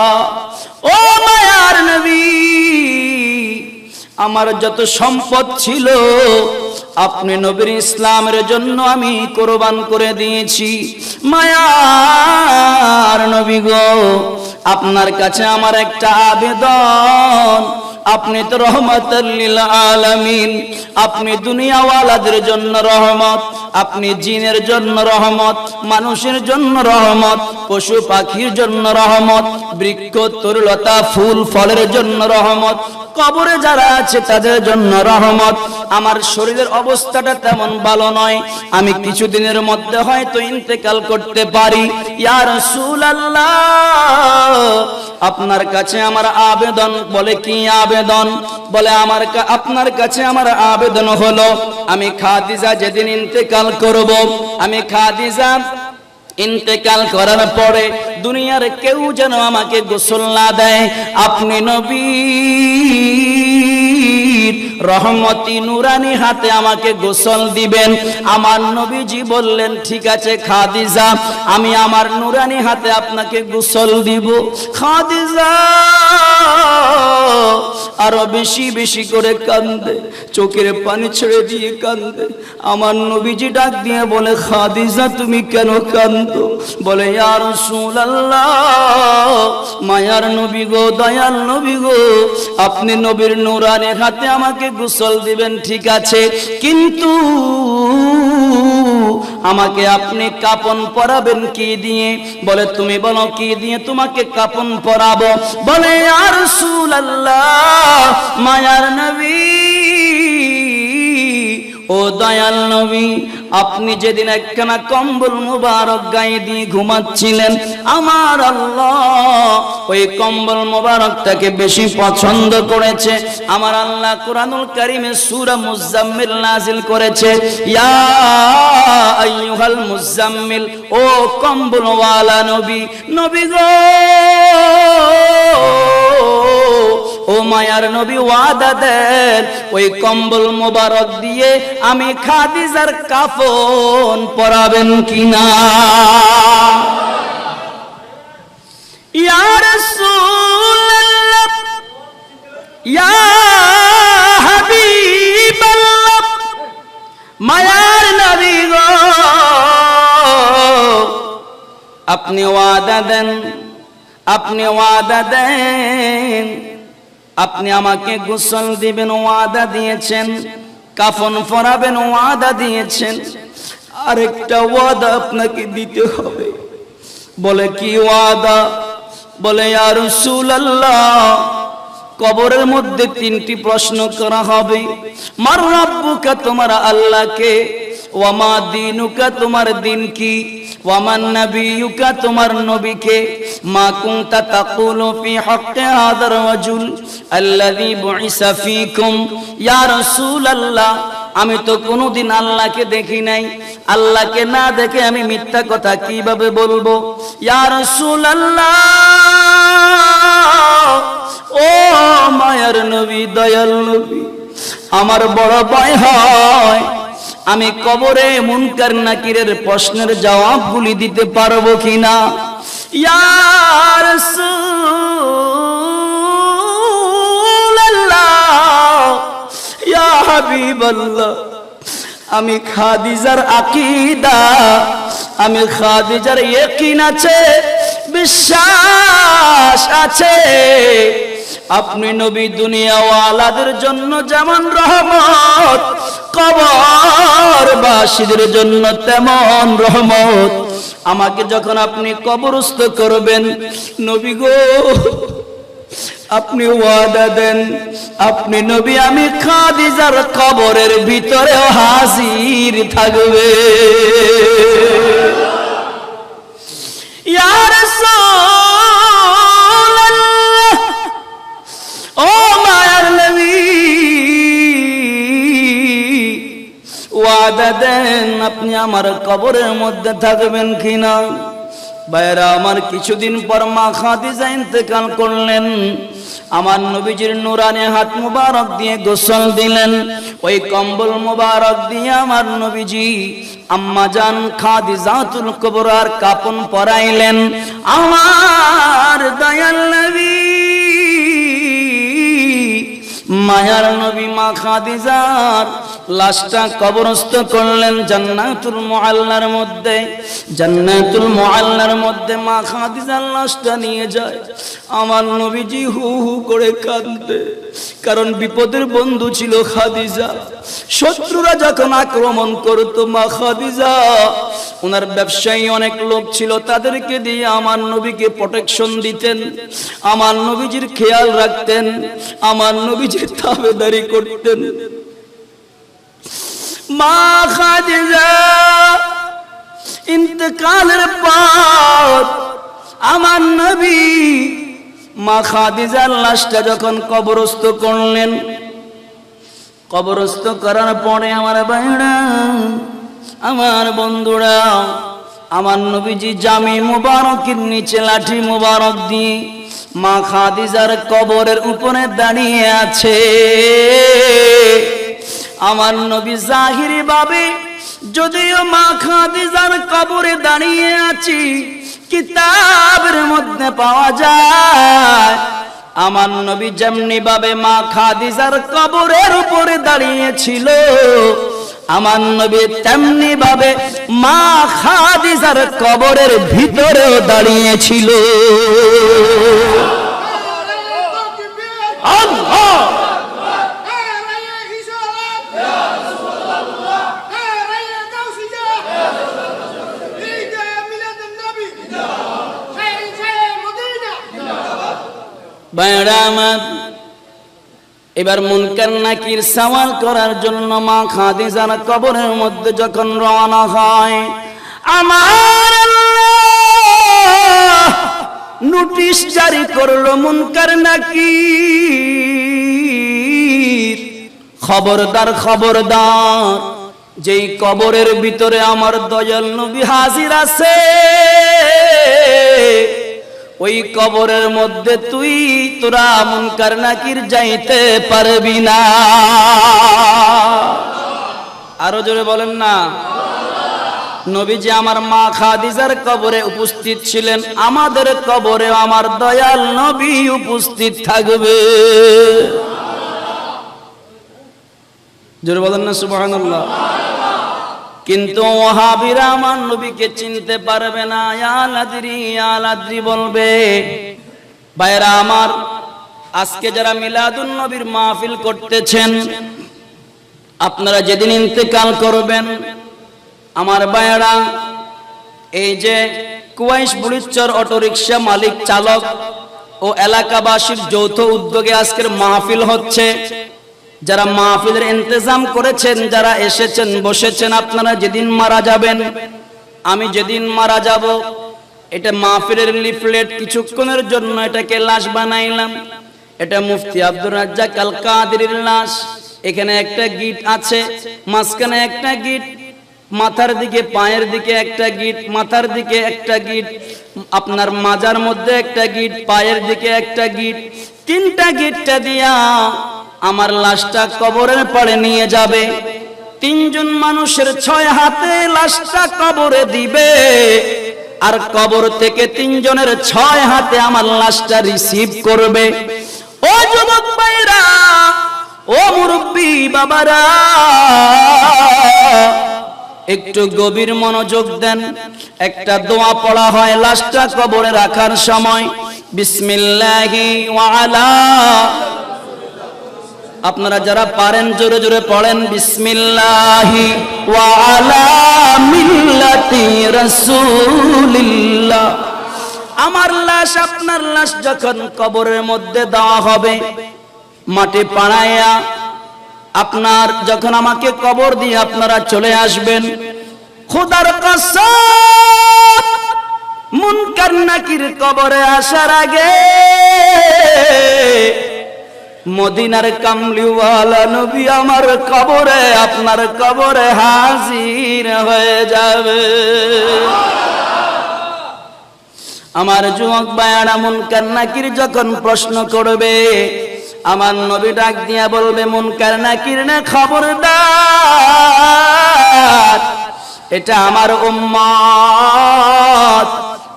ও মায়ার নবী, আমার যত সম্পদ ছিল আপনি নবীর ইসলামের জন্য আমি কোরবান করে দিয়েছি। মায়ার নবী গো, আপনার কাছে আমার একটা আবেদন, আপনি তো রহমাতুল লিল আলামিন, আপনি দুনিয়াওয়ালাদের জন্য রহমত, আপনি জিনের জন্য রহমত, মানুষের জন্য রহমত, পশু পাখির জন্য রহমত, বৃক্ষ তরুলতা ফুল ফলের জন্য রহমত, কবরে যারা আছে তাদের জন্য রহমত। আমার শরীরের অবস্থাটা তেমন ভালো নয়, আমি কিছুদিনের মধ্যে হয়তো ইন্তেকাল করতে পারি। ইয়া রাসূলুল্লাহ, আপনার কাছে আমার আবেদন। বলে কি আবেদন? বলে আপনার কাছে আমার আবেদন হলো, আমি খাদিজা যেদিন ইন্তেকাল করব, আমি খাদিজা ইন্তেকাল করার পরে দুনিয়ার কেউ যেন আমাকে গোসল না দেয়, আপনি নবীর রহমতি নুরানি হাতে আমাকে গোসল দিবেন। আমার নবীজি বললেন, ঠিক আছে খাদিজা, আমি আমার নুরানি হাতে আপনাকে গোসল দিব। খাদিজা আরো বেশি বেশি করে কান্দে, চোখের পানি ছেড়ে দিয়ে কান্দে। আমার নবীজি ডাক দিয়ে বলে, খাদিজা তুমি কেন কান্দো? বলে, ইয়া রাসূলুল্লাহ, মায়ার নবী গো, দয়াল নবী গো, আপনি নবীর নূরানি হাতে আমাকে গোসল দিবেন ঠিক আছে, কিন্তু আমাকে আপনি কাপন পরাবেন কি দিয়ে? বলে, তুমি বলো কি দিয়ে তোমাকে কাপন পরাবো? বলে, ইয়া রাসূলুল্লাহ, মায়ার নবী ও দয়াল নবী, আপনি যেদিন একখানা কম্বল মুবারক গায়ে দিয়ে ঘুমাচ্ছিলেন, আমার আল্লাহ ওই কম্বল মুবারকটাকে বেশি পছন্দ করেছে। আমার আল্লাহ কুরআনুল কারীমে সূরা মুজাম্মিল নাযিল করেছে, ইয়া আইয়ুহাল মুজাম্মিল, ও কম্বলওয়ালা নবী, নবী গো, ও মায়ার নবী ওয়াদা দেন ওই কম্বল মোবারক দিয়ে আমি খাদিজার কাফন পরাবেন কিনা? ইয়া রাসূলুল্লাহ, ইয়া হাবিবাল্লাহ, মায়ার নবী গো, আপনি ওয়াদা দেন, আপনি ওয়াদা দেন, আপনি আমাকে গোসল দিবেন ওয়াদা দিয়েছেন, কাফন পরাবেন ওয়াদা দিয়েছেন, আরেকটা ওয়াদা আপনাকে দিতে হবে। বলে, কি ওয়াদা? বলে, ইয়া রাসূলুল্লাহ, কবরের মধ্যে তিনটি প্রশ্ন করা হবে। মার রাব্বুকা, তোমার আল্লাহকে, ওয়া মা দীনুকা, তোমার দিন কি, ওয়া মান নাবিয়ুকা, তোমার নবীকে, মা কুনতা তাকুলু ফি হাক্কি হাযার রাজুল আল্লাযী বুইসা ফীকুম। ইয়া রাসূলুল্লাহ, আমি তো কোনোদিন আল্লাহকে দেখি নাই, আল্লাহকে না দেখে আমি মিথ্যা কথা কিভাবে বলবো? ইয়া রাসূলুল্লাহ, ও মায়ার নবী, দয়াল নবী, আমার বড় ভয় হয় আমি কবরে মুনকার নাকিরের প্রশ্নের জবাবগুলি দিতে পারবো কিনা। ইয়া রাসূলুল্লাহ, ইয়া হাবিবাল্লাহ, আমি খাদিজার আকীদা, আমি খাদিজার ইয়াকিন আছে, বিশ্বাস আছে, আপনি নবী দুনিয়াওয়ালাদের জন্য যেমন রহমত, কবরবাসীদের জন্য তেমন রহমত। আমাকে যখন আপনি কবরস্থ করবেন নবী গো, আপনি ওয়াদা দেন, আপনি নবী আমি খাদিজার কবরের ভিতরেও হাজির থাকবে। ইয়া রাসূলুল্লাহ, ও মায়ার নবী, ওয়াদা দেন আপনি আমার কবরের মধ্যে থাকবেন কিনা? ভাইরা আমার, কিছুদিন পর মা খাদিজা ইন্তেকাল করলেন। আমার নবীজির নূরানি হাত মুবারক দিয়ে গোসল দিলেন, ওই কম্বল মুবারক দিয়ে আমার নবীজি আম্মা জান খাদিজাতুল কুবরার কাপন পরাইলেন। আমার দয়াল নবী, মায়ার নবী মা খাদিজার লাশটা কবরস্থ করলেন জান্নাতুল মুআল্লার মধ্যে। জান্নাতুল মুআল্লার মধ্যে মা খাদিজার লাশটা নিয়ে যায়। আমার নবীজি হু হু করে কাঁদে, কারণ বিপদের বন্ধু ছিল খাদিজা। শত্রুরা যখন আক্রমণ করতো মা খাদিজা, ওনার ব্যবসায়ী অনেক লোক ছিল, তাদেরকে দিয়ে আমার নবীকে প্রোটেকশন দিতেন, আমার নবীজির খেয়াল রাখতেন, আমার নবীজির তাবেদারি করতেন। মা খাদিজা ইন্তেকালের পর আমার নবী মা খাদিজার লাশটা যখন কবরস্থ করলেন, কবরস্থ করার পরে আমার ভাইরা, আমার বন্ধুরা, আমার নবীজি জামি মুবারকের নিচে লাঠি মুবারক দিয়ে মা খাদিজার কবরের উপরে দাঁড়িয়ে আছে। আমার নবী জাহিরি ভাবে যদিও মা খাদিজার কবরে দাঁড়িয়ে আছি, কিতাবের মধ্যে পাওয়া যায় আমার নবী যেমনি ভাবে মা খাদিজার কবরের উপরে দাঁড়িয়েছিল, আমার নবী তেমনি ভাবে মা খাদিজার কবরের ভিতরেও দাঁড়িয়েছিল। আল্লাহ বাইরামাত। এবার মুনকার নাকির সওয়াল করার জন্য মা খাদিজার কবরের মধ্যে যখন রওনা হয়, আমার আল্লাহ নোটিশ জারি করলো মুনকার নাকির, খবরদার খবরদার, যেই কবরের ভিতরে আমার দয়াল নবী হাজির আছে, ওই কবরের মধ্যে তোরা মুনকার নাকির যাইতে পারবি না। আরো জোরে বলেন না। নবীজি আমার মা খাদিজার কবরে উপস্থিত ছিলেন, আমাদের কবরে আমার দয়াল নবী উপস্থিত থাকবে। জোরে বলেন না সুবহানাল্লাহ। কিন্তু ওয়াহাবীরা আমার নবীকে চিনতে পারবে না, ইয়া লাদ্রি বলবে। ভাইরা আমার, আজকে যারা মিলাদুন নবীর মাহফিল করতেছেন, আপনারা যেদিন ইন্তেকাল করবেন, আমার ভাইরা, এই যে কুয়াইশ বুড়িচর অটোরিকশা মালিক চালক ও এলাকাবাসীর যৌথ উদ্যোগে আজকের মাহফিল হচ্ছে, যারা মাহফিলের ইন্তজাম করেছেন, যারা এসেছেন বসেছেন, আপনারা যেদিন মারা যাবেন, আমি যেদিন মারা যাব, এটা মাহফিলের লিফলেট, কিছুক্ষণের জন্য এটাকে লাশ বানাইলাম। এটা মুফতি আব্দুর রাজ্জাক আল কাদেরীর লাশ। এখানে একটা গিট আছে, মাঝখানে একটা গিট, মাথার দিকে পায়ের দিকে একটা গিট, মাথার দিকে একটা গিট, আপনার মাজার মধ্যে একটা গিট, পায়ের দিকে একটা গিট, তিনটা গিটটা দিয়া আমার লাশটা কবরের পাড়ে নিয়ে যাবে। তিনজন মানুষের 6 হাতে লাশটা কবরে দিবে, আর কবর থেকে তিনজনের 6 হাতে আমার লাশটা রিসিভ করবে। ও যুবক ভাইরা, ও মুরব্বী বাবারা, একটু গভীর মনোযোগ দেন। একটা দোয়া পড়া হয় লাশটা কবরে রাখার সময়, বিসমিল্লাহি ওয়া আলা, আপনারা যারা পারেন জোরে জোরে পড়েন, বিসমিল্লাহি ওয়া আলা মিল্লাতি রাসূলিল্লাহ। আমার লাশ, আপনার লাশ যখন কবরের মধ্যে দেওয়া হবে, মাটি পাড়াইয়া আপনার যখন আমাকে কবর দিয়ে আপনারা চলে আসবেন, খোদার কসম, মুনকার নাকির কবরে আসার আগে মদিনার কামলিওয়ালা নবী আমার কবরে, আপনার কবরে হাজির হয়ে যাবে। আমার যুবক ভাইয়ারা, মুনকার নাকির যখন প্রশ্ন করবে, আমার নবী ডাক দিয়া বলবে, মুনকার নাকির না, খবরদার, এটা আমার উম্মত,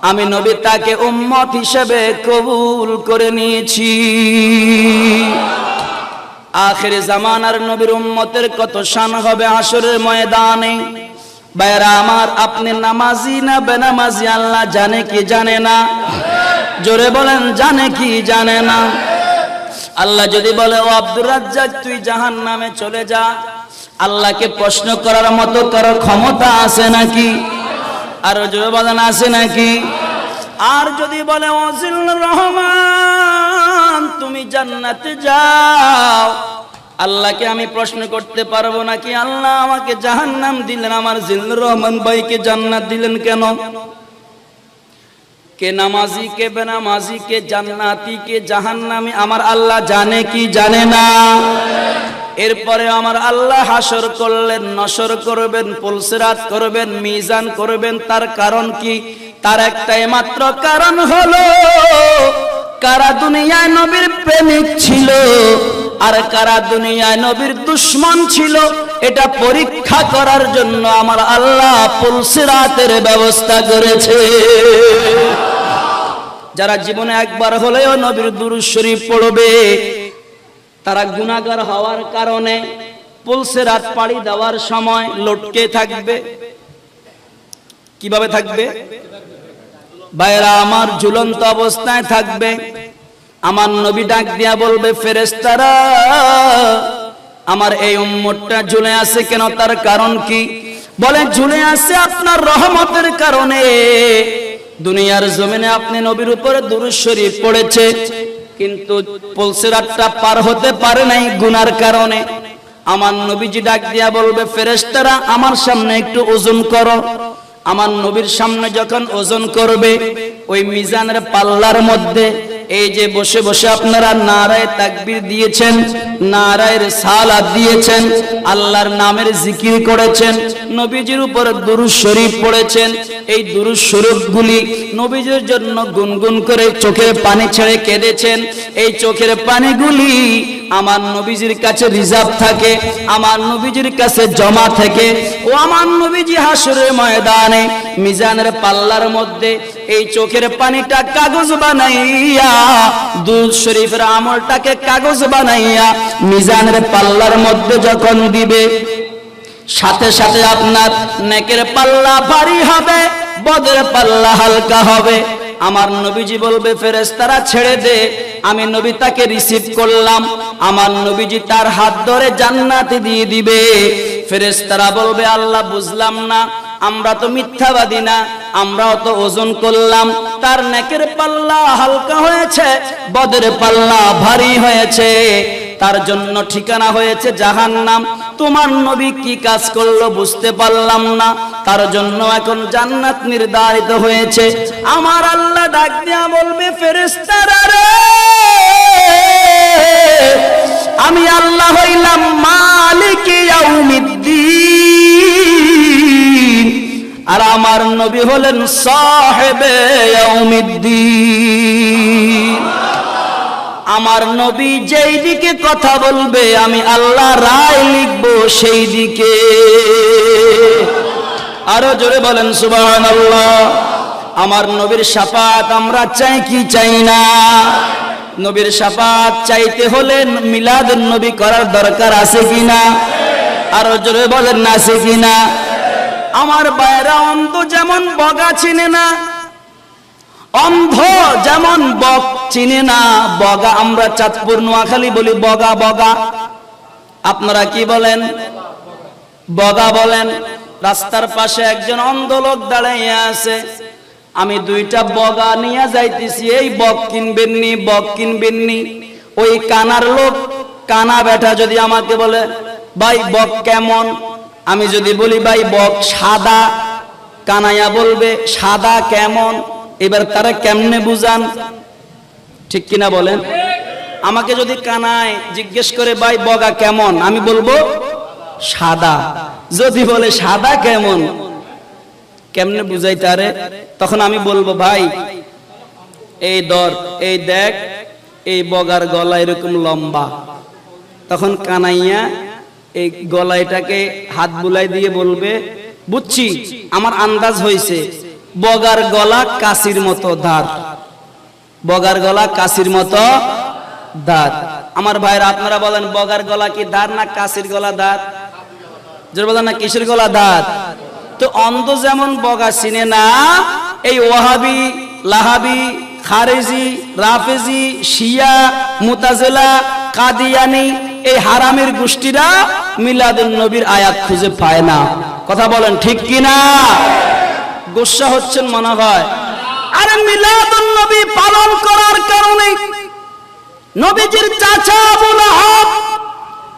আমি নবী তাকে উম্মত হিসেবে কবুল করে নিয়েছি। আখির জামানার নবীর উম্মতের কত শান হবে হাসরের ময়দানে। ভাইরা আমার, আপনি নামাজি না বেনামাজি আল্লাহ জানে কি জানে না? জোরে বলেন, জানে কি জানে না? আল্লাহ যদি বলে, ও আব্দুর রাজ্জাক তুই জাহান্নামে চলে যা, আল্লাহকে প্রশ্ন করার মতো কারো ক্ষমতা আছে নাকি? আর জোরে বলেন, আছে নাকি? আর যদি বলে, ও জিল্লুর রহমান তুমি জান্নাতে যাও, আল্লাহকে আমি প্রশ্ন করতে পারবো নাকি? আল্লাহ আমাকে জাহান্নাম দিলেন, আমার জিল্লুর রহমান ভাইকে জান্নাত দিলেন কেন? কে নামাজি, কে বেনামাজি, কে জান্নাতি, কে জাহান্নামী, আমার আল্লাহ জানে কি জানে না? এরপরে আমার আল্লাহ হাসর করলেন, নসর করবেন, পুলসিরাত করবেন, মিজান করবেন। তার কারণ কি? তার একটাই মাত্র কারণ হলো, কারা দুনিয়ায় নবীর প্রেমিক ছিল আর কারা দুনিয়ায় নবীর দুশমন ছিল, এটা পরীক্ষা করার জন্য আমার আল্লাহ পুলসিরাতের ব্যবস্থা করেছে। যারা জীবনে একবার হলেও নবীর দুরূদ শরীফ পড়বে তারা গুনাহগার হওয়ার কারণে পুলসিরাত পাড়ি দেওয়ার সময় লটকে থাকবে। কিভাবে থাকবে ভাইরা আমার? ঝুলন্ত অবস্থায় থাকবে। আমার নবী ডাক দিয়া বলবে, ফেরেশতারা আমার এই উম্মতটা ঝুলে আছে কেন? তার কারণ কি? বলে ঝুলে আছে আপনার রহমতের কারণে। দুনিয়ার জমিনে আপনি নবীর উপরে দুরূদ শরীফ পড়েছে, কিন্তু পুলসিরাতটা পার হতে পারে নাই গুনার কারণে। আমার নবীজি ডাক দিয়া বলবে, ফেরেশতারা আমার সামনে একটু ওজন করো। আমার নবীর সামনে যখন ওজন করবে, ওই মিজানের পাল্লার মধ্যে এই যে বসে বসে আপনারা নারায়ে তাকবীর দিয়েছেন, নারায়ে রিসালাত দিয়েছেন, আল্লাহর নামের জিকির করেছেন, নবীজির উপর দুরূদ শরীফ পড়েছেন, এই দুরূদ শরীফগুলি নবীজির জন্য গুনগুন করে চোখের পানি ছেড়ে কেঁদেছেন, এই চোখের পানিগুলি আমার নবীজির কাছে রিজার্ভ থাকে, আমার নবীজির কাছে জমা থাকে। ও আমার নবীজি হাসরের ময়দানে মিজানের পাল্লার মধ্যে এই চোখের পানিটা কাগজ বানাইয়া, দুরূদ শরীফের আমলটাকে কাগজ বানাইয়া মিজানের পাল্লার মধ্যে যখন দিবে, সাথে সাথে আপনার নেকের পাল্লা ভারী হবে, বদের পাল্লা হালকা হবে। আমার নবীজি বলবে, ফেরেশতারা ছেড়ে দে। আমি নবী তাকে রিসিভ করলাম, আমার নবীজি তার হাত ধরে জান্নাতে দিয়ে দিবে। ফেরেশতারা বলবে, আল্লাহ বুঝলাম না, আমরা তো মিথ্যাবাদী না, আমরাও তো ওজন করলাম, তার নেকের পাল্লা হালকা হয়েছে, বদের পাল্লা ভারী হয়েছে, তার জন্য ঠিকানা হয়েছে জাহান্নাম। তোমার নবী কি কাজ করলো বুঝতে পারলাম না, তার জন্য এখন জান্নাত নির্ধারিত হয়েছে। আমার আল্লাহ ডাক দিয়া বলবে, ফেরেশতারা রে, আমি আল্লাহ হইলাম মালিক ইয়াউমিদ্দিন, আর আমার নবী হলেন সাহেবে ইয়াউমিদ্দিন। আমার নবী যেই দিকে কথা বলবে আমি আল্লাহ রায় লিখবো সেই দিকে। আরো জোরে বলেন সুবহানাল্লাহ। আমার নবীর শাফাত আমরা চাই কি চাই না? নবীর শাফাত চাইতে হলে মিলাদুন নবী করার দরকার আছে কিনা? আরো জোরে বলেন না, আছে কিনা? আমার বাইরা অন্ধ যেমন বগা চিনে না, অন্ধ যেমন বক চিনে না, বগা আমরা চাঁদপুর নোয়াখালী বলি বগা বগা, আপনারা কি বলেন? বগা বলেন। রাস্তার পাশে একজন অন্ধ লোক দাঁড়াইয়া আছে, আমি দুইটা বগা নিয়ে যাইতেছি, এই বক কিনবেন নি, বক কিনবেন নি। ওই কানার লোক, কানা বেটা যদি আমাকে বলে, ভাই বক কেমন? আমি যদি বলি ভাই বক সাদা, কানাইয়া বলবে সাদা কেমন? এবার তারা কেমনে বুঝান? ঠিক কিনা বলেন? আমাকে যদি কানায় জিজ্ঞেস করে ভাই বগা কেমন, আমি বলবো সাদা। যদি বলে সাদা কেমন, কেমনে বুঝাই তারে? তখন আমি বলবো ভাই এই ধর, এই দেখ, এই বগার গলা এরকম লম্বা। তখন কানাইয়া এই গলাটাকে হাত বুলাই দিয়ে বলবে, বুঝছি, আমার আন্দাজ হয়েছে, বগার গলা কাশির মতো ধার, বগার গলা কাশির মতো ধার। আমার ভাইরা আপনারা বলেন, বগার গলা কি ধার না কাশির গলা ধার? যারা বলেন না কিসের গলা ধার? তো অন্ধ যেমন বগা চিনে না, এই ওয়াহাবি, লাহাবি, খারেজি, রাফেজি, শিয়া, মুতাজিলা, কাদিয়ানি, এই হারামের গোষ্ঠীরা মিলাদুন নবীর আয়াত খুঁজে পায় না। কথা বলেন ঠিক কিনা? গোসা হচ্ছেন মনে হয়। আরে মিলাদুন নবী পালন করার কারণে নবীজির চাচা আবু লাহাব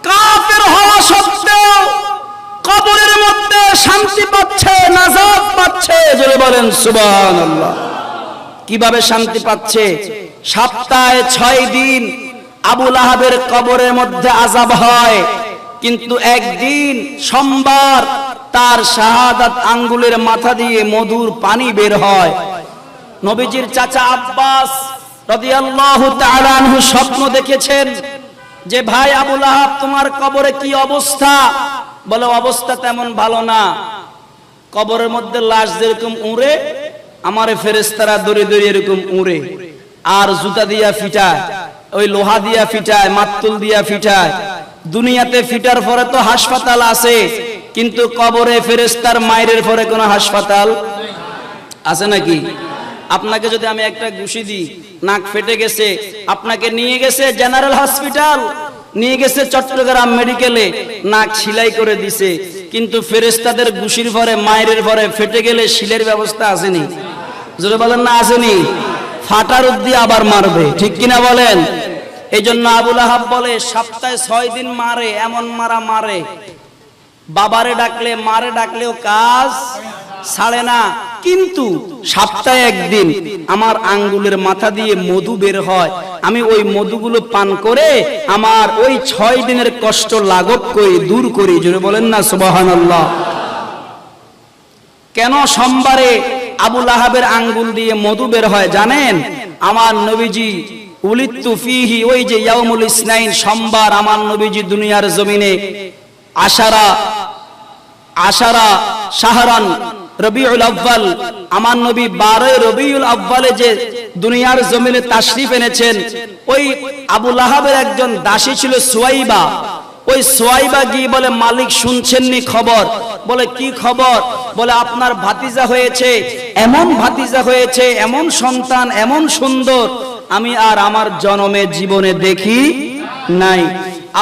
কাফের হওয়া সত্ত্বেও কবরের মধ্যে শান্তি পাচ্ছে, নাজাত পাচ্ছে। জোরে বলেন সুবহানাল্লাহ। কিভাবে শান্তি পাচ্ছে? সপ্তাহে 6 দিন আবু লাহাবের কবরের মধ্যে আযাব হয়, কিন্তু একদিন সোমবার তার শাহাদাত আঙ্গুলের মাথা দিয়ে মধুর পানি বের হয়। নবীজির চাচা আব্বাস রাদিয়াল্লাহু তাআলা আনহু স্বপ্ন দেখেছেন যে ভাই আবু লাহাব তোমার কবরে কি অবস্থা? বলে অবস্থা তেমন ভালো না, কবরের মধ্যে লাশ যেরকম উড়ে, আমারে ফেরেশতারা দড়ি দড়ি এরকম উড়ে। আর জুতা দিয়া ফিটায়, ওই লোহা দিয়া ফিটায়, মাত্তুল দিয়া ফিটায়। দুনিয়াতে ফিটার পরে তো হাসপাতাল আছে, কিন্তু কবরে ফেরেশতার মায়ের পরে কোনো হাসপাতাল আছে নাকি? আপনাকে যদি আমি একটা ঘুষি দিই, নাক ফেটে গেছে, আপনাকে নিয়ে গেছে জেনারেল হসপিটাল, নিয়ে গেছে চট্টগ্রাম মেডিকেলে, নাক সেলাই করে দিছে, কিন্তু ফেরেশতাদের ঘুষির পরে মায়ের পরে ফেটে গেলে শিলের ব্যবস্থা আসেনি? জোরে বলেন না আসেনি? ফাটার অবধি আবার মারবে, ঠিক কিনা বলেন? এই জন্য আবুল আহাব বলে সপ্তাহে 6 দিন মারে, এমন মারা মারে, বাবারে ডাকলে মারে ডাকলেও কাজ ছাড়ে না। কিন্তু সপ্তাহে একদিন আমার আঙ্গুলের মাথা দিয়ে মধু বের হয়, আমি ওই মধুগুলো পান করে আমার ওই 6 দিনের কষ্ট লাঘব করি, দূর করি। জোরে বলেন না সুবহানাল্লাহ। কেন সোমবারে আবুল আহাবের আঙ্গুল দিয়ে মধু বের হয় জানেন? আমার নবীজি উলিত্তু ফিহি, ওই যে ইয়াউমুল ইসনাইন, সোমবার আমার নবীজি দুনিয়ার জমিনে আশারা শাহরান রবিউল আউয়াল, আমার নবী 12 রবিউল আউয়ালে যে দুনিয়ার জমিনে তাশরিফ এনেছেন। ওই আবুল আহাবের একজন দাসী ছিল সুয়াইবা। ওই সুয়াইবা গিয়ে বলে, মালিক শুনছেননি খবর? বলে কি খবর? বলে আপনার ভাতিজা হয়েছে, এমন ভাতিজা হয়েছে, এমন সন্তান, এমন সুন্দর, আমি আর আমার জন্মে জীবনে দেখি নাই।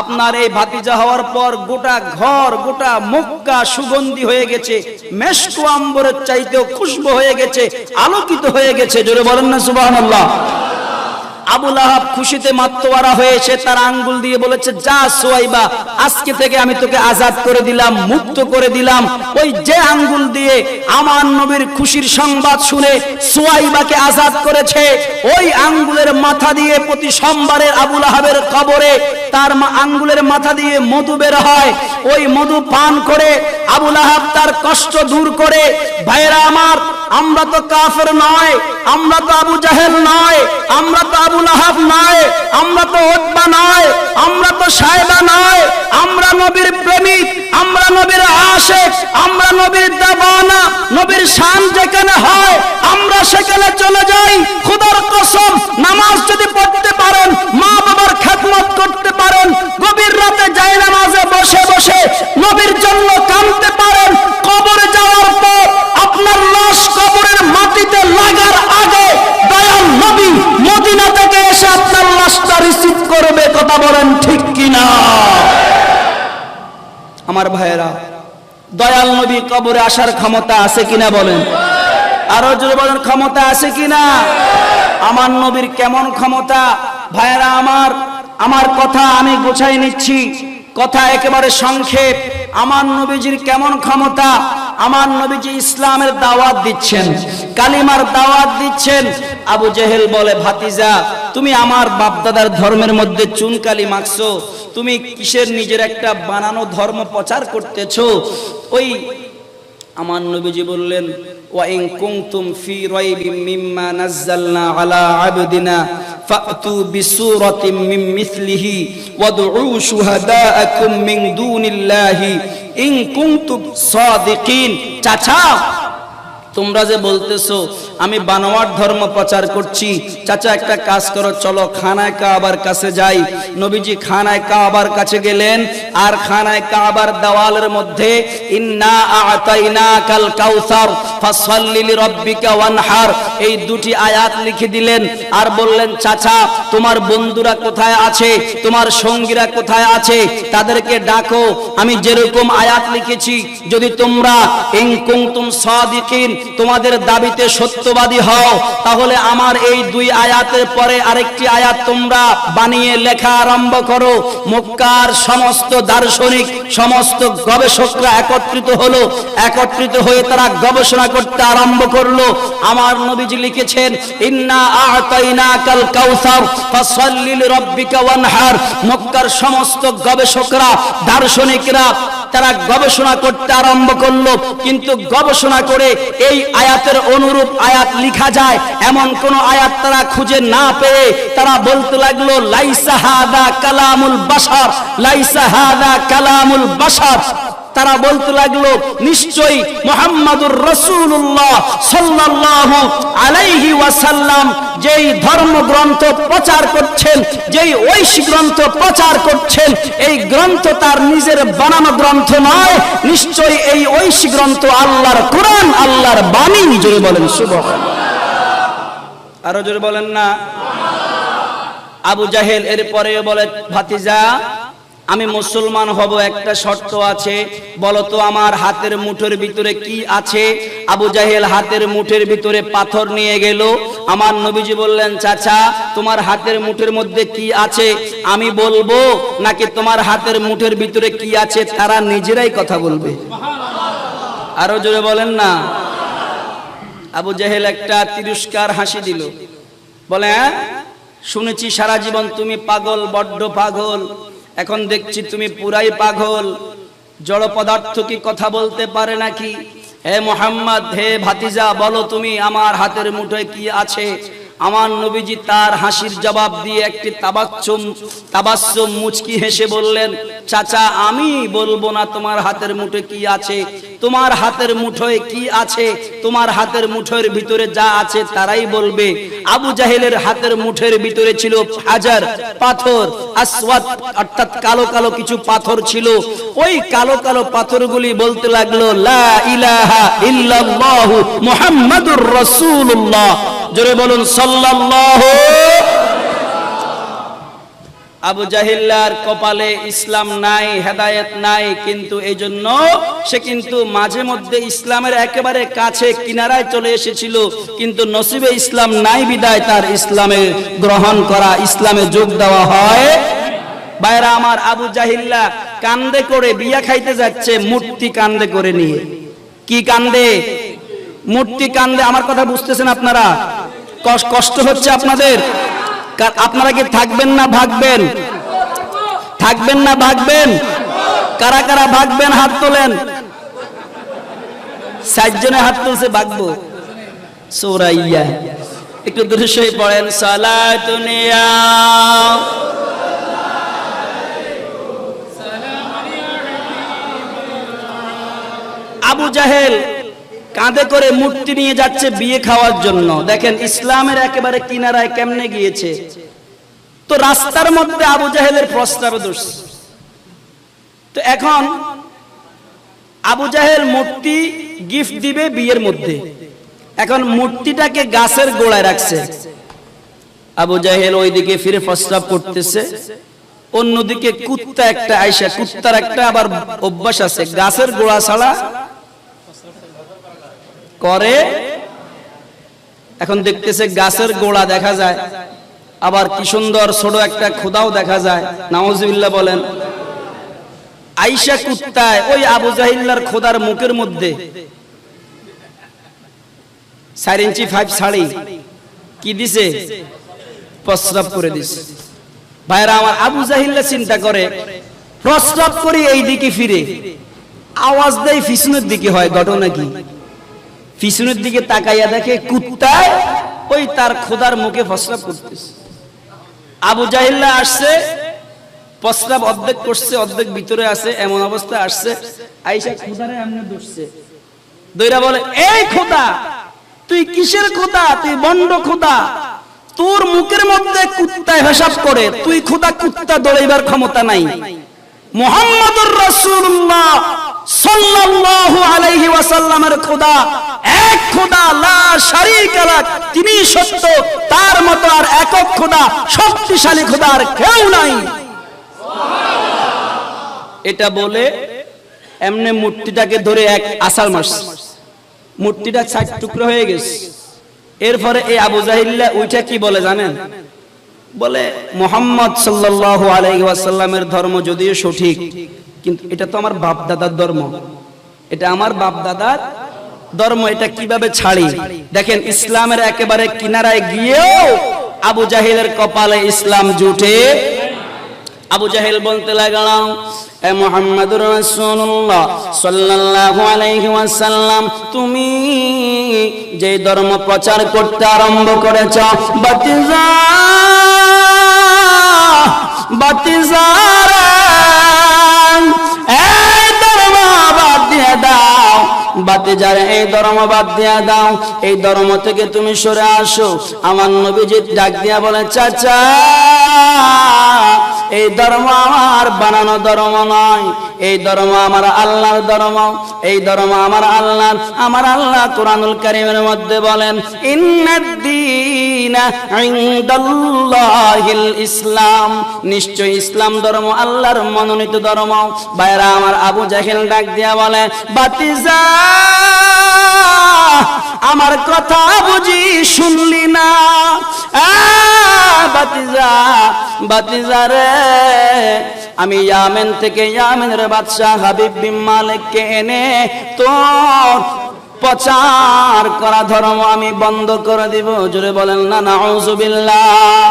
আপনার এই ভাতিজা হওয়ার পর গোটা ঘর, গোটা মক্কা সুগন্ধি হয়ে গেছে, মেশকু আম্বরের চাইতেও খুশবু হয়ে গেছে, আলোকিত হয়ে গেছে। জোরে বলেন না সুবহানাল্লাহ। আবুল আহাব খুশিতে মাতোয়ারা হয়েছে, তার আঙ্গুল দিয়ে বলেছে, যা সুয়াইবা, আজকে থেকে আমি তোকে আজাদ করে দিলাম, মুক্ত করে দিলাম। ওই যে আঙ্গুল দিয়ে আমার নবীর খুশির সংবাদ শুনে সুয়াইবাকে আজাদ করেছে, ওই আঙ্গুলের মাথা দিয়ে প্রতি সোমবারে আবুল আহাবের কবরে তার আঙ্গুলের মাথা দিয়ে মধু বের হয়। ওই মধু পান করে আবুল আহাব তার কষ্ট দূর করে। ভাইরা আমার, আমরা তো কাফের নয়, আমরা তো আবু জাহেল নয়, আমরা তো আবুল আহাব নয়, আমরা তো উতবা নয়, আমরা তো সায়বা নয়, আমরা নবীর প্রেমিক, আমরা নবীর আশিক, আমরা নবীর দেওয়ানা। নবীর শান যেখানে হয় আমরা সেখানে চলে যাই। খোদার কসম, নামাজ যদি পড়তে পারেন, মা বাবার খেদমত করতে পারেন, গভীর রাতে যায় নামাজে বসে বসে নবীর জন্য কাঁদতে পারেন, কবরে যাওয়ার পর আপনার লাশ কবরের মাটিতে লাগার আগে দয়াল নবী মদিনা থেকে এসে আপনার লাশটা রিসিভ করবে। কথা বলেন ঠিক কিনা? আমার ভাইয়েরা, দয়াল নবী কবরে আসার ক্ষমতা আছে কিনা বলেন? আরো জোরে বলেন, ক্ষমতা আছে কিনা? আমার নবীর কেমন ক্ষমতা? ভাইয়েরা আমার কথা আমি গোছাই নিচ্ছি, কথা একেবারে সংক্ষেপ। আমার নবীজির কেমন ক্ষমতা? আমার নবীজি ইসলামের দাওয়াত দিচ্ছেন, কালিমার দাওয়াত দিচ্ছেন। আবু জেহেল বলে, ভাতিজা, তুমি আমার বাপদাদার ধর্মের মধ্যে চুনকালি মাখছো, তুমি কিসের নিজের একটা বানানো ধর্ম প্রচার করতেছো? ওই আমার নবীজি বললেন, ওয়া ইন কুনতুম ফি রাইবিম মিম্মা নাযালনা আলা আবদিনা ফাতু বিসূরাতিন মিন মিসলিহি ওয়াদউ শুহাদাআকুম মিন দুনিল্লাহি ইন কুনতুম সাদিকিন। চাচা, তোমরা যে বলতেছো আমি বানোয়াট ধর্ম প্রচার করছি, চাচা একটা কাজ করো, চলো খানায় কাবার কাছে যাই। নবীজি খানায় কাবার কাছে গেলেন, আর খানায় কাবার দেওয়ালের মধ্যে ইন্না আ'তাইনাকাল কাউসার ফাসাল্লি লিরাব্বিকা ওয়ানহার, এই দুটি আয়াত লিখে দিলেন। আর বললেন, চাচা তোমার বন্ধুরা কোথায় আছে, তোমার সঙ্গীরা কোথায় আছে, তাদেরকে ডাকো। আমি যেরকম আয়াত লিখেছি, যদি তোমরা ইন কুনতুম সাদিকিন, তোমাদের দাবিতে সত্যবাদী হও, তাহলে আমার এই দুই আয়াতের পরে আরেকটি আয়াত তোমরা বানিয়ে লেখা আরম্ভ করো। মক্কার সমস্ত দার্শনিক, সমস্ত গবেষকরা একত্রিত হলো, একত্রিত হয়ে তারা গবেষণা করতে আরম্ভ করলো। আমার নবীজি লিখেছেন, ইন্না আ'তাইনাকাল কাউসার ফাসাল্লি লিরাব্বিকা ওয়ানহার। মক্কার সমস্ত গবেষকরা, দার্শনিকরা তারা গবেষণা করতে আরম্ভ করলো, কিন্তু গবেষণা করে এই আয়াতের অনুরূপ আয়াত লিখা যায় এমন কোন আয়াত তারা খুঁজে না পেয়ে তারা বলতে লাগলো, লাইসা হাদা কালামুল বাশার, লাইসা হাদা কালামুল বাশার। তারা বলতে লাগলো নিশ্চয়ই মুহাম্মাদুর রাসূলুল্লাহ সাল্লাল্লাহু আলাইহি ওয়াসাল্লাম যেই ধর্মগ্রন্থ প্রচার করছেন, যেই ঐশী গ্রন্থ প্রচার করছেন, এই গ্রন্থ তার নিজের বানানো গ্রন্থ নয়, নিশ্চয়ই এই ঐশী গ্রন্থ আল্লাহর কোরআন, আল্লাহর বাণী। জোরে বলেন সুবহানাল্লাহ। আরো জোরে বলেন না। আবু জাহেল এরপরে বলে, ভাতিজা আমি মুসলমান হব, একটা শর্ত আছে, বলো তো আমার হাতের মুঠোর ভিতরে কি আছে? আবু জাহেল হাতের মুঠের ভিতরে পাথর নিয়ে গেল। আমার নবীজি বললেন, চাচা তোমার হাতের মুঠের মধ্যে কি আছে আমি বলবো নাকি তোমার হাতের মুঠের ভিতরে কি আছে তারা নিজেরাই কথা বলবে? আরো জোরে বলেন না। আবু জাহেল একটা তিরস্কার হাসি দিল, বলে, শুনেছি সারা জীবন তুমি পাগল, বড্ড পাগল, এখন দেখছি তুমি পুরাই পাগল। জড় পদার্থ কি কথা বলতে পারে নাকি? হে মুহাম্মদ, হে ভাতিজা, বলো তুমি আমার হাতের মুঠোয় কি আছে? আমার নবীজি তার হাসির জবাব দিয়ে একটি তাবাসসুম মুচকি হেসে বললেন, চাচা আমি বলবো না তোমার হাতের মুঠোয় কি আছে। তোমার হাতের মুঠোয় কি আছে, তোমার হাতের মুঠোর ভিতরে যা আছে তারাই বলবে। আবু জাহেলের হাতের মুঠের ভিতরে ছিল হাজার পাথর, আসওয়াদ অর্থাৎ কালো কালো কিছু পাথর ছিল। ওই কালো কালো পাথরগুলি বলতে লাগলো, লা ইলাহা ইল্লাল্লাহু মুহাম্মাদুর রাসূলুল্লাহ। জোরে বলুন সাল্লাল্লাহু। আবু জাহিল্লার কপালে ইসলাম নাই, হেদায়েত নাই, কিন্তু এই জন্য সে কিন্তু মাঝে মধ্যে ইসলামের একেবারে কাছে কিনারায় চলে এসেছিল, কিন্তু নসিবে ইসলাম নাই বিদায় তার ইসলামে গ্রহণ করা, ইসলামে যোগ দেওয়া হয়। ভাইরা আমার, আবু জাহিল্লা কান্দে করে বিয়া খাইতে যাচ্ছে, মূর্তি কান্দে করে নিয়ে। কি কান্দে? মূর্তি কান্দে। আমার কথা বুঝতেছেন আপনারা? কষ্ট হচ্ছে আপনাদের? আপনারা কি থাকবেন না ভাগবেন? থাকবেন না ভাগবেন? কারা কারা ভাগবেন হাত তোলেন। 60 জনে হাত তুলছে, ভাগবো। সূরাইয়া একটু দৃশ্যই পড়েন, সালাতুন ইয়া আবু জাহেল কাঁধে করে মূর্তি নিয়ে যাচ্ছে বিয়ে খাওয়ার জন্য। দেখেন ইসলামের একেবারে কিনারায় কেমনে গিয়েছে। তো রাস্তার মধ্যে আবু জাহেলের প্রস্তাবে দোষ। তো এখন আবু জাহেল মূর্তি গিফট দিবে বিয়ের মধ্যে, এখন মূর্তিটাকে গাছের গোড়ায় রাখছে। আবু জাহেল ওইদিকে ফিরে প্রস্তাব করতেছে, অন্যদিকে কুত্তা একটা আইসা, কুত্তার একটা আবার অভ্যাস আছে, গাছের গোড়া ছাড়া করে। এখন দেখতেছে গাছের গোড়া দেখা যায়, আবার কি সুন্দর ছোট একটা খোদাও দেখা যায়। নাউজুবিল্লাহ বলেন। আইসা কুত্তায় ওই আবু জাহিল্লার খোদার মুখের মধ্যে 4 ইঞ্চি 5 শাড়ি কি দিছে? প্রস্রাব করে দিছে। ভাইরা আমার, আবু জাহিল্লা চিন্তা করে, প্রস্রাব করি এই দিকে ফিরে, আওয়াজ দেয় পিছনের দিকে, হয় ঘটনা কি? পিছনের দিকে তাকাইয়া দেখে কুত্তায় ওই তার খোদার মুখে প্রস্রাব করতেছে। আবু জাহিল্লা আসছে, প্রস্রাব অর্ধেক করছে অর্ধেক ভিতরে আছে, এমন অবস্থা আসছে, আইসা খোদারে এমনি ধরছে, দইরা বলে, এই খোদা তুই কিসের খোদা? তুই বন্ড খোদা, তোর মুখের মধ্যে কুত্তায় হিসাব করে, তুই খোদা, কুত্তা দৌড়াইবার ক্ষমতা নাই। মুহাম্মাদুর রাসূলুল্লাহ সাল্লাল্লাহু আলাইহি ওয়াসাল্লামের খোদা এক খোদা, লা শারীকা লাহ, তিনি সত্য, তার মতো আর একক খোদা, শক্তিশালী খোদা আর কেউ নাই। এটা বলে এমনি মূর্তিটাকে ধরে এক আছাড় মারছে, মূর্তিটা 4 টুকরো হয়ে গেছে। এরপরে এই আবু জাহিল্লা ওইটা কি বলে জানেন? বলে, মুহাম্মদ সাল্লাল্লাহু আলাইহি ওয়াসাল্লামের ধর্ম যদিও সঠিক, কিন্তু এটা তো আমার বাপ দাদার ধর্ম, এটা আমার বাপ দাদার ধর্ম, এটা কিভাবে ছাড়ি? দেখেন ইসলামের একেবারে কিনারায় গিয়েও আবু জাহেলের কপালে ইসলাম জুটে। আবু জাহেল বলতে লাগলাম, এ মুহাম্মাদুর রাসূলুল্লাহ সাল্লাল্লাহু আলাইহি ওয়াসাল্লাম, তুমি যে ধর্ম প্রচার করতে আরম্ভ করেছ, বাতিজা এই ধর্ম বাতিজারে এই ধর্ম বাদ দিয়া দাও, এই ধর্ম থেকে তুমি সরে আসো। আমার নবীজি ডাক দিয়া বলে, চাচা এই ধর্ম আমার বানানো ধর্ম নয়, এই ধর্ম আমার আল্লাহর ধর্ম, এই ধর্ম আমার আল্লাহর। আমার আল্লাহ কোরআনুল কারীমের মধ্যে বলেন, ইন্নাদ-দীনা ইনদাল্লাহিল ইসলাম, নিশ্চয় ইসলাম ধর্ম আল্লাহর মনোনীত ধর্ম। ভাইরা আমার, আবু জাহেল ডাক দিয়া বলে, বাতিজা আমার কথা বুঝি শুনলি না? বাতিজা, বাতিজা রে, আমি ইয়ামেন থেকে ইয়ামেনের বাদশাহ হাবিব বিন মালিককে এনে তোর প্রচার করা ধর্ম আমি বন্ধ করে দিব। জোরে বলেন না নাউযুবিল্লাহ।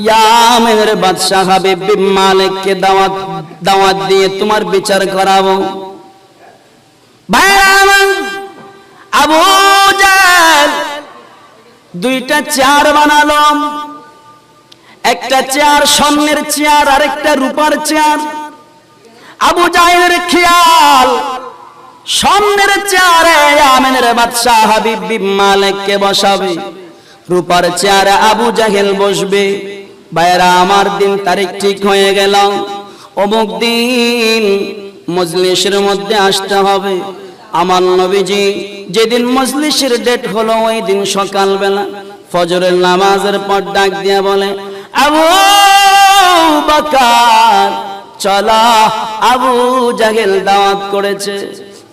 ইয়ামেনের বাদশাহ হাবিব বিন মালিককে দাওয়াত দিয়ে তোমার বিচার করাবো। আবু জাহেল দুইটা চেয়ার বানালো, একটা চেয়ার স্বর্ণের চেয়ার আর একটা রূপার চেয়ার। আবু জাহেলের খেয়াল স্বর্ণের চেয়ারে ইয়ামেনের বাদশাহ হাবিব বিন মালিককে বসাবে, রূপার চেয়ারে আবু জাহেল বসবে। ভাইরা আমার, দিন তারিখ ঠিক হয়ে গেল, অমুক দিন মজলিসের মধ্যে আসতে হবে। আমার নবীজি যেদিন মজলিসের ডেট হলো ওই দিন সকালবেলা ফজরের নামাজের পর ডাক দিয়া বলে, আবু বকর চলা, আবু জাহেল দাওয়াত করেছে।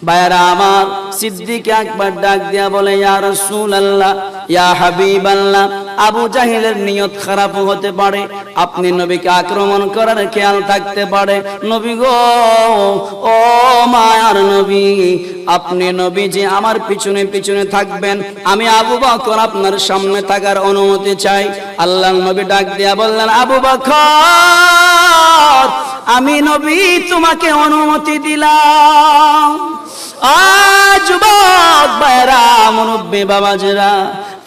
ভাইরা আমার, সিদ্দিক আকবর ডাক দিয়া বলে, ইয়া রাসূলুল্লাহ, ইয়া হাবিবাল্লাহ, আবু জাহেলের নিয়ত খারাপ হতে পারে, আপনি নবীকে আক্রমণ করার খেয়াল থাকতে পারে। নবী গো, ও মায়ার নবী, আপনি নবীজি আমার পিছনে পিছনে থাকবেন, আমি আবু বকর আপনার সামনে থাকার অনুমতি চাই। আল্লাহর নবী ডাক দিয়া বললেন, আবু বকর আমি নবী তোমাকে অনুমতি দিলাম। যুবক ভাইরা, মুরব্বী বাবাজেরা,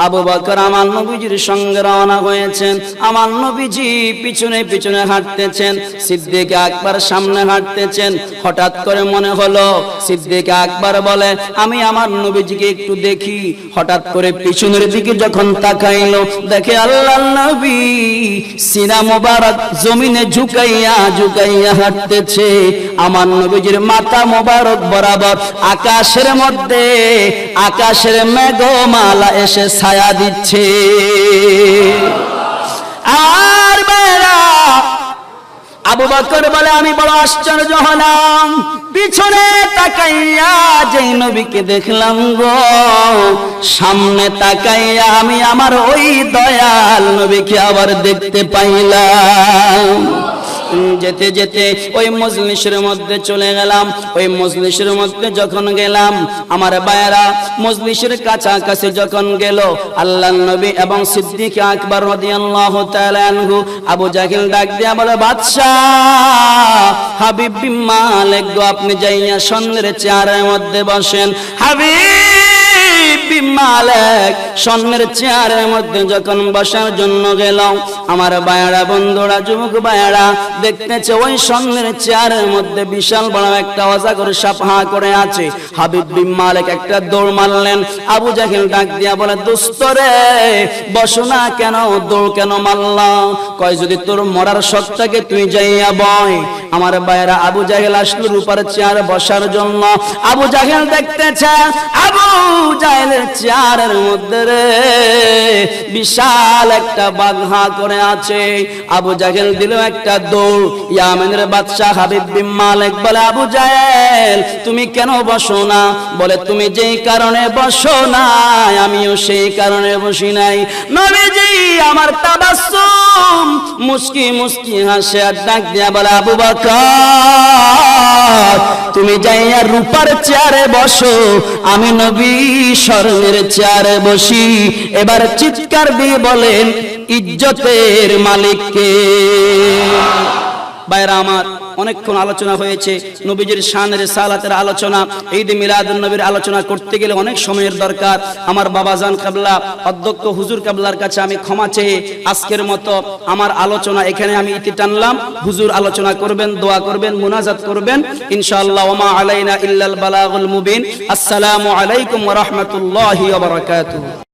আবু বকর আমার নবীজির সঙ্গে রওনা হয়েছেন। আমার নবীজি পিছনে পিছনে হাঁটতেছেন, সিদ্দিক আকবর সামনে হাঁটতেছেন। হঠাৎ করে মনে হলো, সিদ্দিক আকবর বলে, আমি আমার নবীজিকে একটু দেখি। হঠাৎ করে পিছনের দিকে যখন তাকাইলো, দেখে আল্লাহর নবী সিনা মোবারক জমিনে ঝুঁকাইয়া ঝুঁকাইয়া হাঁটতেছে। আমার নবীজির মাথা মোবারক বরাবর আকাশের মধ্যে আকাশের মেঘমালা এসে ছায়া দিচ্ছে। আর বেড়া আবু বকর বলে, আমি বড় আশ্চর্য হলাম, পিছনে তাকাইয়া যেই নবীকে দেখলাম গো, সামনে তাকাইয়া আমি আমার ওই দয়াল নবীকে আবার দেখতে পাইলাম। যেতে যেতে ওই মজলিসের মধ্যে চলে গেলাম। ওই মজলিসের মধ্যে যখন গেলাম, আমার ভাইয়েরা, মজলিসের কাছাকাছি যখন গেল, আল্লাহর নবী এবং সিদ্দিক আকবর রাদিয়াল্লাহু তাআলা আনহু, আবু জাহেল ডাক দিয়া বলে, বাদশা হাবিব বিন মালিক গো, আপনি যাইয়া স্বর্ণের চেয়ারের মধ্যে বসেন। হাবিব বিন মালিক স্বর্ণের চেয়ারের মধ্যে যখন বসার জন্য গেলাম, আমার ভাইয়েরা, বন্ধুরা, যুবক ভাইয়েরা দেখতেছে ওই স্বর্ণের চেয়ারের মধ্যে বিশাল বড় একটা অজাগর সাপ হা করে আছে। হাবিব বিন মালিক একটা দৌড় মারলেন। আবু জাহেল ডাক দিয়া বলে, দোস্ত রে, বসো না কেন, দৌড় কেন মারলা? কয়, যদি তোর মরার শখ থাকে তুই যাইয়া বয়। আমার ভাইয়েরা, আবু জাহেল আসলো রূপার চেয়ারে বসার জন্য। আবু জাহেল দেখতেছে আবু জাহেলের চেয়ারের মধ্যে রে বিশাল একটা বাঘ হা করে আছে। আবু জাহেল দিল একটা দৌড়। ইয়ামেনের বাদশা হাবিব বিন মালিক বলে, আবু জাহেল তুমি কেন বসো না? বলে, তুমি যেই কারণে বসো না আমিও সেই কারণে বসি নাই। নবীজি আমার তাবাসসুম মুস্কি মুস্কি হাসে আর ডাক দিয়া বলে, আবু বকর তুমি যাইয়া রূপার চেয়ারে বসো, আমি নবী স্বর্ণের চেয়ারে বসি। এবার চিৎকার দিয়ে বলেন, ইজ্জতের মালিককে। বাইরা আমার, অনেকক্ষণ আলোচনা হয়েছে, নবীজির শান রিসালাতের আলোচনা, ঈদ মিলাদুন নবীর আলোচনা করতে গেলে অনেক সময়ের দরকার। আমার বাবাজান কিবলা অধ্যক্ষ হুজুর কিবলার কাছে আমি ক্ষমা চেয়ে আজকের মতো আমার আলোচনা এখানে আমি ইতি টানলাম। হুজুর আলোচনা করবেন, দোয়া করবেন, মুনাজাত করবেন ইনশাআল্লাহ। ওয়া মা আলাইনা ইল্লাল বালাগুল মুবিন। আসসালামু আলাইকুম ওয়া রাহমাতুল্লাহি ওয়া বারাকাতুহু।